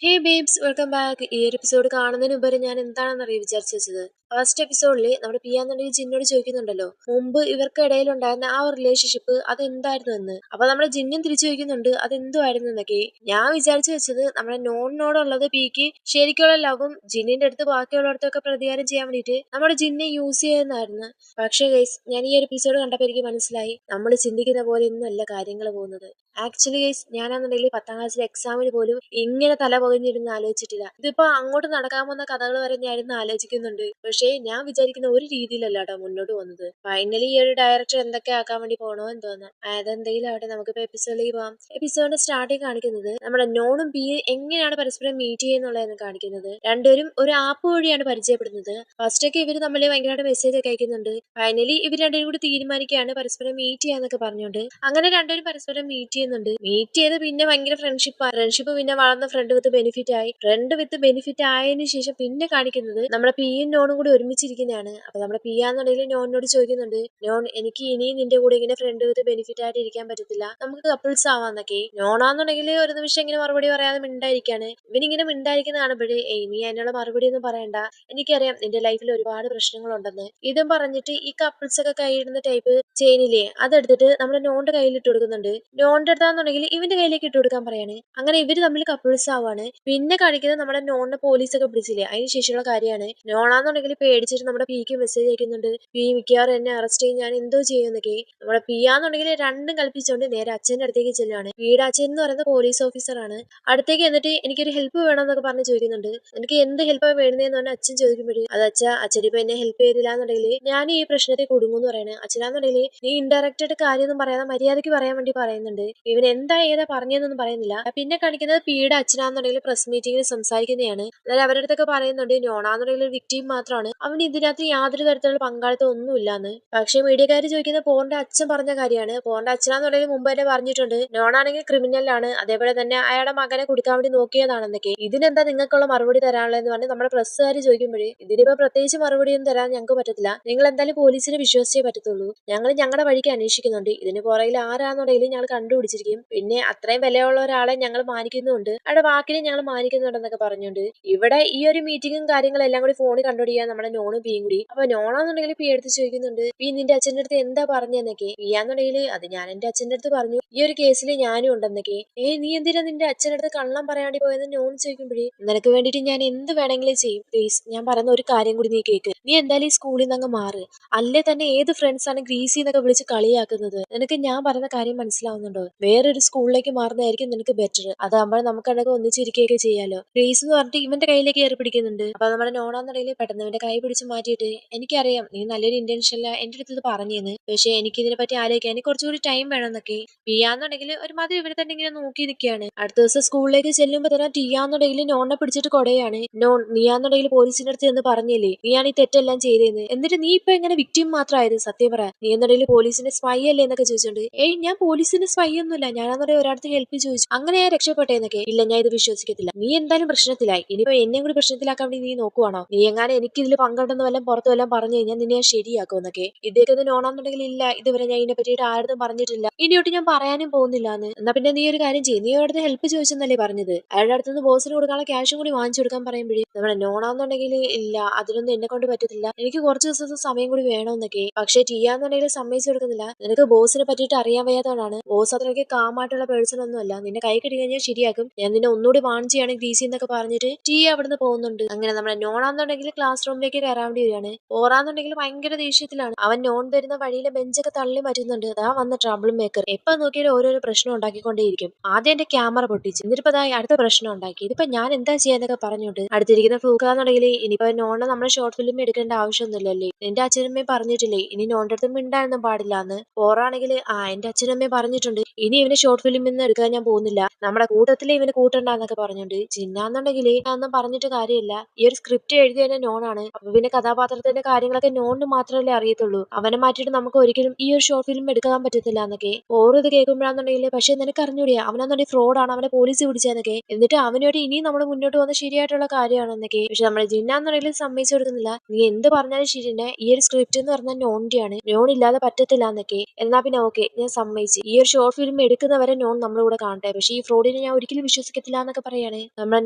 ഹേ babes welcome back. ഈ ഒരു episode കാണുന്നതിന് മുമ്പ് ഞാൻ എന്താണെന്നറിയ വിചാരിച്ചു വെച്ചത്. ഫസ്റ്റ് എപ്പിസോഡിൽ നമ്മുടെ പിയാന്നുണ്ടെങ്കിൽ ജിന്നോട് ചോദിക്കുന്നുണ്ടല്ലോ, മുമ്പ് ഇവർക്ക് ഇടയിലുണ്ടായിരുന്ന ആ ഒരു റിലേഷൻഷിപ്പ് അത് എന്തായിരുന്നു എന്ന്. അപ്പൊ നമ്മുടെ ജിന്നും തിരിച്ചു ചോദിക്കുന്നുണ്ട് അത് എന്തുമായിരുന്നു എന്നൊക്കെ. ഞാൻ വിചാരിച്ചു വെച്ചത് നമ്മുടെ നോണിനോടുള്ളത് പിക്ക് ശരിക്കുള്ള ലവും ജിന്നിന്റെ അടുത്ത് ബാക്കിയുള്ളടത്തൊക്കെ പ്രതികാരം ചെയ്യാൻ വേണ്ടിയിട്ട് നമ്മുടെ ജിന്നെ യൂസ് ചെയ്യുന്നതായിരുന്നു. പക്ഷേ ഗൈസ്, ഞാൻ ഈ ഒരു എപ്പിസോഡ് കണ്ടപ്പോൾ എനിക്ക് മനസ്സിലായി നമ്മൾ ചിന്തിക്കുന്ന പോലെ ഒന്നും അല്ല കാര്യങ്ങൾ പോകുന്നത്. ആക്ച്വലി ഗൈസ്, ഞാനാണെന്നുണ്ടെങ്കിൽ 10ാം ക്ലാസ്സിലെ എക്സാമിന് പോലും ഇങ്ങനെ തല പുകഞ്ഞിരുന്ന് ആലോചിച്ചിട്ടില്ല. ഇതിപ്പോ അങ്ങോട്ട് നടക്കാൻ പോകുന്ന കഥകൾ വരെ ഞാൻ ഇരുന്ന് ആലോചിക്കുന്നുണ്ട്. പക്ഷേ ഞാൻ വിചാരിക്കുന്ന ഒരു രീതിയിലല്ല കേട്ടോ മുന്നോട്ട് പോകുന്നത്. ഫൈനലി ഈ ഒരു ഡയറക്ടർ എന്തൊക്കെ ആക്കാൻ വേണ്ടി പോകണോ എന്ന് തോന്നാം. അതെന്തെങ്കിലും ആവട്ടെ, നമുക്കിപ്പോ എപ്പിസോഡിലേക്ക് പോവാം. എപ്പിസോഡിന്റെ സ്റ്റാർട്ടിങ് കാണിക്കുന്നത് നമ്മുടെ നോണും ബി എങ്ങനെയാണ് പരസ്പരം മീറ്റ് ചെയ്യുന്നുള്ളതെന്ന് കാണിക്കുന്നത്. രണ്ടുപേരും ഒരു ആപ്പ് വഴിയാണ് പരിചയപ്പെടുന്നത്. ഫസ്റ്റ് ഒക്കെ ഇവർ തമ്മിൽ ഭയങ്കരമായിട്ട് മെസ്സേജ് ഒക്കെ അയക്കുന്നുണ്ട്. ഫൈനലി ഇവർ രണ്ടുപേരും കൂടി തീരുമാനിക്കുകയാണ് പരസ്പരം മീറ്റ് ചെയ്യാന്നൊക്കെ പറഞ്ഞുകൊണ്ട്. അങ്ങനെ രണ്ടുപേരും പരസ്പരം മീറ്റ് ചെയ്യുന്നുണ്ട്. മീറ്റ് ചെയ്ത് പിന്നെ ഭയങ്കര ഫ്രണ്ട്ഷിപ്പ് പിന്നെ വളർന്ന ഫ്രണ്ട് വിത്ത് ബെനിഫിറ്റ് ആയി. ഫ്രണ്ട് വിത്ത് ബെനിഫിറ്റ് ആയതിനു ശേഷം പിന്നെ കാണിക്കുന്നത് നമ്മുടെ പിയും നോണും കൂടി ഒരുമിച്ചിരിക്കുന്നതാണ്. അപ്പൊ നമ്മുടെ പിയാന്നുണ്ടെങ്കിൽ നോണിനോട് ചോദിക്കുന്നുണ്ട്, നോൺ എനിക്ക് ഇനിയും നിന്റെ കൂടെ ഇങ്ങനെ ഫ്രണ്ട് വിത്ത് ബെനിഫിറ്റ് ആയിട്ട് ഇരിക്കാൻ പറ്റത്തില്ല, നമുക്ക് കപ്പിൾസ് ആവാന്നൊക്കെ. നോണാന്നുണ്ടെങ്കിൽ ഒരു നിമിഷം ഇങ്ങനെ മറുപടി പറയാതെ മിണ്ടായിരിക്കാണ്. ഇവനിങ്ങനെ മിണ്ടായിരിക്കുന്ന കാണുമ്പോഴേ, നീ അതിനുള്ള മറുപടി ഒന്നും പറയണ്ട, എനിക്കറിയാം നിന്റെ ലൈഫിൽ ഒരുപാട് പ്രശ്നങ്ങളുണ്ടെന്ന്. ഇതും പറഞ്ഞിട്ട് ഈ കപ്പിൾസ് ഒക്കെ കൈയിടുന്ന ടൈപ്പ് ചെയിനില്ലേ അതെടുത്തിട്ട് നമ്മുടെ നോണിന്റെ കയ്യിൽ ഇട്ട് കൊടുക്കുന്നുണ്ട്. നോണിന്റെ അടുത്താന്നുണ്ടെങ്കിൽ ഇവന്റെ കയ്യിലേക്ക് ഇട്ട് കൊടുക്കാൻ പറയാണ്. അങ്ങനെ ഇവര് തമ്മിൽ കപ്പിൾസ് ആവാണ്. പിന്നെ കാണിക്കുന്നത് നമ്മുടെ നോണിനെ പോലീസൊക്കെ പിടിച്ചില്ലേ അതിന് ശേഷമുള്ള കാര്യമാണ്. നോണാന്നുണ്ടെങ്കിൽ പേടിച്ചിട്ട് നമ്മുടെ പിക്ക് മെസ്സേജ് അയക്കുന്നുണ്ട്, പി മിക്കവാറും എന്നെ അറസ്റ്റ് ചെയ്യും, ഞാൻ എന്തോ ചെയ്യുന്നൊക്കെ. നമ്മുടെ പിയാന്നുണ്ടെങ്കിൽ രണ്ടും കൽപ്പിച്ചുകൊണ്ട് നേരെ അച്ഛന്റെ അടുത്തേക്ക് ചെല്ലുകയാണ്. വീട് അച്ഛൻ എന്ന് പറയുന്ന പോലീസ് ഓഫീസറാണ്. അടുത്തേക്ക് എന്നിട്ട് എനിക്കൊരു ഹെൽപ്പ് വേണമെന്നൊക്കെ പറഞ്ഞ് ചോദിക്കുന്നുണ്ട്. എനിക്ക് എന്ത് ഹെൽപ്പാണ് വേണ്ടതെന്ന് പറഞ്ഞാൽ അച്ഛൻ ചോദിക്കുമ്പോഴേ, അത് അച്ഛനിപ്പോ എന്നെ ഹെൽപ്പ് ചെയ്തില്ല എന്നുണ്ടെങ്കിൽ ഞാൻ ഈ പ്രശ്നത്തെ കൊടുങ്ങുമെന്ന് പറയുന്നത്. അച്ഛനാന്നുണ്ടെങ്കിൽ നീ ഇൻഡയറക്റ്റ് ആയിട്ട് കാര്യമൊന്നും പറയാതെ മര്യാദയ്ക്ക് പറയാൻ വേണ്ടി പറയുന്നുണ്ട്. ഇവൻ എന്താ ഏതാ പറഞ്ഞതെന്നൊന്നും പറയുന്നില്ല. പിന്നെ കാണിക്കുന്നത് പിയുടെ അച്ഛനാന്നുണ്ടെങ്കിൽ പ്രസ് മീറ്റിംഗിൽ സംസാരിക്കുന്നതാണ്. അതായത് അവരുടെ അടുത്തൊക്കെ പറയുന്നുണ്ട് നോണാന്നുണ്ടെങ്കിൽ ഒരു വിക്ടിം മാത്രമാണ്, അവൻ ഇതിനകത്ത് യാതൊരു തരത്തിലുള്ള പങ്കാളിത്തം ഒന്നുമില്ലാന്ന്. പക്ഷേ മീഡിയക്കാർ ചോദിക്കുന്നത് പോറിന്റെ അച്ഛൻ പറഞ്ഞ കാര്യമാണ്. പോറിന്റെ അച്ഛനാന്നുണ്ടെങ്കിൽ മുമ്പ് തന്നെ പറഞ്ഞിട്ടുണ്ട് നോണാണെങ്കിൽ ക്രിമിനലാണ്, അതേപോലെ തന്നെ അയാളുടെ മകനെ കൊടുക്കാൻ വേണ്ടി നോക്കിയതാണെന്നൊക്കെ. ഇതിനെന്താ നിങ്ങൾക്കുള്ള മറുപടി തരാനുള്ളതെന്ന് പറഞ്ഞ് നമ്മുടെ പ്രസ്സുകാർ ചോദിക്കുമ്പോഴേ, ഇതിനിപ്പോ പ്രത്യേകിച്ച് മറുപടിയൊന്നും തരാൻ ഞങ്ങൾക്ക് പറ്റത്തില്ല, നിങ്ങൾ എന്തായാലും പോലീസിനെ വിശ്വസിച്ചേ പറ്റത്തുള്ളൂ, ഞങ്ങൾ ഞങ്ങളുടെ വഴിക്ക് അന്വേഷിക്കുന്നുണ്ട്, ഇതിന് പുറകിൽ ആരാന്നുണ്ടെങ്കിലും ഞങ്ങൾ കണ്ടുപിടിച്ചിരിക്കും, പിന്നെ അത്രയും വിലയുള്ള ഒരാളെ ഞങ്ങൾ മാനിക്കുന്നുണ്ട്, അവിടെ വാക്കിനെ ഞങ്ങൾ മാനിക്കുന്നുണ്ടെന്നൊക്കെ പറഞ്ഞുകൊണ്ട് ഇവിടെ ഈ ഒരു മീറ്റിംഗും കാര്യങ്ങളും എല്ലാം കൂടി ഫോണിൽ കണ്ടുപിടിക്കാൻ നമ്മുടെ നോണും പിയും കൂടി. അപ്പൊ നോണാന്നുണ്ടെങ്കിൽ പി എടുത്ത് ചോദിക്കുന്നുണ്ട്, പി നിന്റെ അച്ഛന്റെ അടുത്ത് എന്താ പറഞ്ഞെന്നൊക്കെ. പിയാന്നുണ്ടെങ്കിൽ അത് ഞാൻ എന്റെ അച്ഛന്റെ അടുത്ത് പറഞ്ഞു, ഈ ഒരു കേസിൽ ഞാനും ഉണ്ടെന്നൊക്കെ. നീ എന്തിനാ നിന്റെ അച്ഛന്റെ അടുത്ത് കള്ളം പറയാണ്ടി പോയെന്ന് നോൺ ചോദിക്കുമ്പോഴേ, നിനക്ക് വേണ്ടിയിട്ട് ഞാൻ എന്ത് വേണമെങ്കിലും ചെയ്യും, പ്ലീസ് ഞാൻ പറയുന്ന ഒരു കാര്യം കൂടി നീ കേക്ക്, നീ എന്തായാലും ഈ സ്കൂളിൽ നിന്ന് അങ്ങ് മാറ്, അല്ലേ തന്നെ ഏത് ഫ്രണ്ട്സ് ആണ് ഗ്രീസി എന്നൊക്കെ വിളിച്ച് കളിയാക്കുന്നത്, നിനക്ക് ഞാൻ പറയുന്ന കാര്യം മനസ്സിലാവുന്നുണ്ടോ, വേറൊരു സ്കൂളിലേക്ക് മാറുന്നതായിരിക്കും നിനക്ക് ബെറ്റർ, അതാകുമ്പോൾ നമുക്ക് അതൊക്കെ ഒന്നിച്ചിരിക്കുകയൊക്കെ ചെയ്യാലോ, ഗ്രീസ് എന്ന് പറഞ്ഞിട്ട് ഇവന്റെ കയ്യിലേക്ക് കയറി പിടിക്കുന്നുണ്ട്. അപ്പൊ നമ്മുടെ നോണാന്നുണ്ടെങ്കിൽ പെട്ടെന്ന് ഇവന്റെ കൈ പിടിച്ച് മാറ്റിയിട്ട്, എനിക്കറിയാം നീ നല്ലൊരു ഇന്റൻഷനില്ല എന്റെ അടുത്ത് ഇത് പറഞ്ഞെന്ന്, പക്ഷെ എനിക്ക് ഇതിനെ പറ്റി ആലോചിക്കാൻ എനിക്ക് കുറച്ചുകൂടി ടൈം വേണമെന്നൊക്കെ. പിയാന്നുണ്ടെങ്കിൽ ഒരുമാതിരി ഇവരെ തന്നെ ഇങ്ങനെ നോക്കി നിൽക്കുകയാണ്. അടുത്ത ദിവസം സ്കൂളിലേക്ക് ചെല്ലുമ്പോൾ തന്നെ ടിയാന്നുണ്ടെങ്കിൽ നോണിനെ പിടിച്ചിട്ട് കൊടയാണ്. നോൺ, നീയാന്നുണ്ടെങ്കിൽ പോലീസിന്റെ അടുത്ത് എന്ന് പറഞ്ഞില്ലേ നീയാണ് ഈ തെറ്റെല്ലാം ചെയ്തതെന്ന്, എന്നിട്ട് നീ ഇപ്പൊ എങ്ങനെ വിക്ടിം മാത്രമായത്, സത്യം പറ, നീ എന്നുണ്ടെങ്കിൽ പോലീസിന്റെ സ്പൈ അല്ലേ എന്നൊക്കെ ചോദിച്ചോണ്ട്, ഞാൻ പോലീസിന്റെ സ്പൈ ഒന്നുമില്ല, ഞാനാന്നുണ്ടെങ്കിൽ ഒരാളത്ത് ഹെൽപ്പ് ചോദിച്ചു അങ്ങനെ ഞാൻ രക്ഷപ്പെട്ടേന്നൊക്കെ. ഇല്ല, ഞാൻ ഇത് വിശ്വസിക്കത്തില്ല, നീ എന്തായാലും പ്രശ്നത്തിലായി, ഇനിയിപ്പോ എന്നെയും കൂടി പ്രശ്നത്തിലാക്കാൻ വേണ്ടി നീ നോക്കുവാണോ, നീ എങ്ങനെ എനിക്ക് ഇതിൽ പങ്കെടുന്ന വല്ലതും പുറത്തു വല്ലതും പറഞ്ഞു കഴിഞ്ഞാൽ നിന്നെ ഞാൻ ശരിയാക്കും എന്നൊക്കെ. ഇതൊക്കെ ഒന്ന് നോണാന്നുണ്ടെങ്കിൽ ഇല്ല, ഇതുവരെ ഞാൻ ഇതിനെ പറ്റിയിട്ട് ആരും പറഞ്ഞിട്ടില്ല, ഇനിയോട്ട് ഞാൻ പറയാനും പോകുന്നില്ല എന്ന്. എന്നാ പിന്നെ നീ ഒരു കാര്യം ചെയ്യും, നീ അടുത്ത് ഹെൽപ്പ് ചോദിച്ചെന്നല്ലേ പറഞ്ഞത്, അയാളുടെ അടുത്തുനിന്ന് ബോസിന് കൊടുക്കാനുള്ള ക്യാഷും കൂടി വാങ്ങിച്ചു കൊടുക്കാൻ പറയുമ്പോഴേ നമ്മുടെ നോണാന്നുണ്ടെങ്കിൽ ഇല്ല, അതിനൊന്നും എന്നെ കൊണ്ട് പറ്റത്തില്ല, എനിക്ക് കുറച്ച് ദിവസത്തെ സമയം കൂടി വേണമെന്നൊക്കെ. പക്ഷെ ടിയാന്നുണ്ടെങ്കിൽ സമ്മതിച്ചു കൊടുക്കുന്നില്ല, നിനക്ക് ബോസിനെ പറ്റിയിട്ട് അറിയാൻ വയ്യാത്തവരാണ്, ബോസ് അത്രയ്ക്ക് കാമായിട്ടുള്ള പേഴ്സൺ ഒന്നും അല്ല, നിന്നെ കൈ കിട്ടി കഴിഞ്ഞാൽ ശരിയാക്കും, ഞാൻ നിന്നെ ഒന്നുകൂടി വാണിച്ചാണ് ഗ്രീസി എന്നൊക്കെ പറഞ്ഞിട്ട് ടീ അവിടുന്ന് പോകുന്നുണ്ട്. അങ്ങനെ നമ്മുടെ നോണാന്നുണ്ടെങ്കിൽ ക്ലാസ് റൂമിലേക്ക് കയറാൻ വേണ്ടി വരികയാണ്. ഓറാന്നുണ്ടെങ്കിൽ ഭയങ്കര ദേഷ്യത്തിലാണ്, അവൻ നോൺ വരുന്ന വഴിയിലെ ബെഞ്ചൊക്കെ തള്ളി മാറ്റുന്നുണ്ട്. അതാ വന്ന ട്രബിൾ മേക്കർ, എപ്പൊ നോക്കിയാലും ഓരോരോ പ്രശ്നം ഉണ്ടാക്കിക്കൊണ്ടേയിരിക്കും, ആദ്യം എന്റെ ക്യാമറ പൊട്ടിച്ചു, എന്നിട്ടിപ്പോ അടുത്ത പ്രശ്നം ഉണ്ടാക്കി, ഇതിപ്പോ ഞാൻ എന്താ ചെയ്യാന്നൊക്കെ പറഞ്ഞോണ്ട് അടുത്തിരിക്കുന്ന ഫ്ലൂക്കാന്നുണ്ടെങ്കിൽ ഇനിയിപ്പോ നോണിനെ നമ്മുടെ ഷോർട്ട് ഫിലിം എടുക്കേണ്ട ആവശ്യമൊന്നുമില്ലല്ലേ, എന്റെ അച്ഛനമ്മയും പറഞ്ഞിട്ടില്ലേ ഇനി നോണിന്റെ അടുത്ത് മിണ്ടാനൊന്നും പാടില്ല എന്ന്. ഓറാണെങ്കിൽ എന്റെ അച്ഛനമ്മയും പറഞ്ഞിട്ടുണ്ട് ഇനി ഇവന് ഷോർട്ട് ഫിലിമിൽ നിന്ന് എടുക്കാൻ ഞാൻ പോകുന്നില്ല, നമ്മുടെ കൂട്ടത്തിലെ ഇവന് കൂട്ടണ്ടെന്നൊക്കെ പറഞ്ഞോണ്ട്. ചിന്നാന്നുണ്ടെങ്കിൽ ഒന്നും പറഞ്ഞിട്ട് കാര്യമില്ല, ഈ ഒരു സ്ക്രിപ്റ്റ് എഴുതിയ നോണാണ്, അപ്പൊ പിന്നെ കഥാപാത്രത്തിന്റെ കാര്യങ്ങളൊക്കെ നോണിന് മാത്രമല്ലേ അറിയത്തുള്ളൂ. അവനെ മാറ്റിയിട്ട് നമുക്ക് ഒരിക്കലും ഈ ഒരു ഷോർട്ട് ഫിലിം എടുക്കാൻ പറ്റത്തില്ല എന്നൊക്കെ. ഓരോ ഇത് കേൾക്കുമ്പോഴാണെന്നുണ്ടെങ്കിൽ പക്ഷെ നിനക്ക് അറിഞ്ഞൂടിയാ അവനാന്നുണ്ടെങ്കിൽ ഫ്രോഡാണ്, അവനെ പോലീസ് പിടിച്ചെന്നൊക്കെ. എന്നിട്ട് അവനോട് ഇനി നമ്മൾ മുന്നോട്ട് പോകുന്ന ശരിയായിട്ടുള്ള കാര്യമാണെന്നൊക്കെ. പക്ഷെ നമ്മുടെ ജിന്നാന്നുണ്ടെങ്കിൽ സമ്മതിച്ചു കൊടുക്കുന്നില്ല. നീ എന്ത് പറഞ്ഞാലും ശരി തന്നെ, ഈ ഒരു സ്ക്രിപ്റ്റ് എന്ന് പറഞ്ഞാൽ നോണിന്റെയാണ്, നോൺ ഇല്ലാതെ പറ്റത്തില്ല എന്നൊക്കെ. എന്നാ പിന്നെ ഓക്കെ, ഞാൻ സമ്മതിച്ചു. ഈ ഒരു ഷോർട്ട് ഫിലിം എടുക്കുന്നവരെ നോൺ നമ്മുടെ കൂടെ കാണട്ടെ, പക്ഷെ ഈ ഫ്രോഡിനെ ഞാൻ ഒരിക്കലും വിശ്വസിക്കത്തില്ല എന്നൊക്കെ പറയാണ്. നമ്മുടെ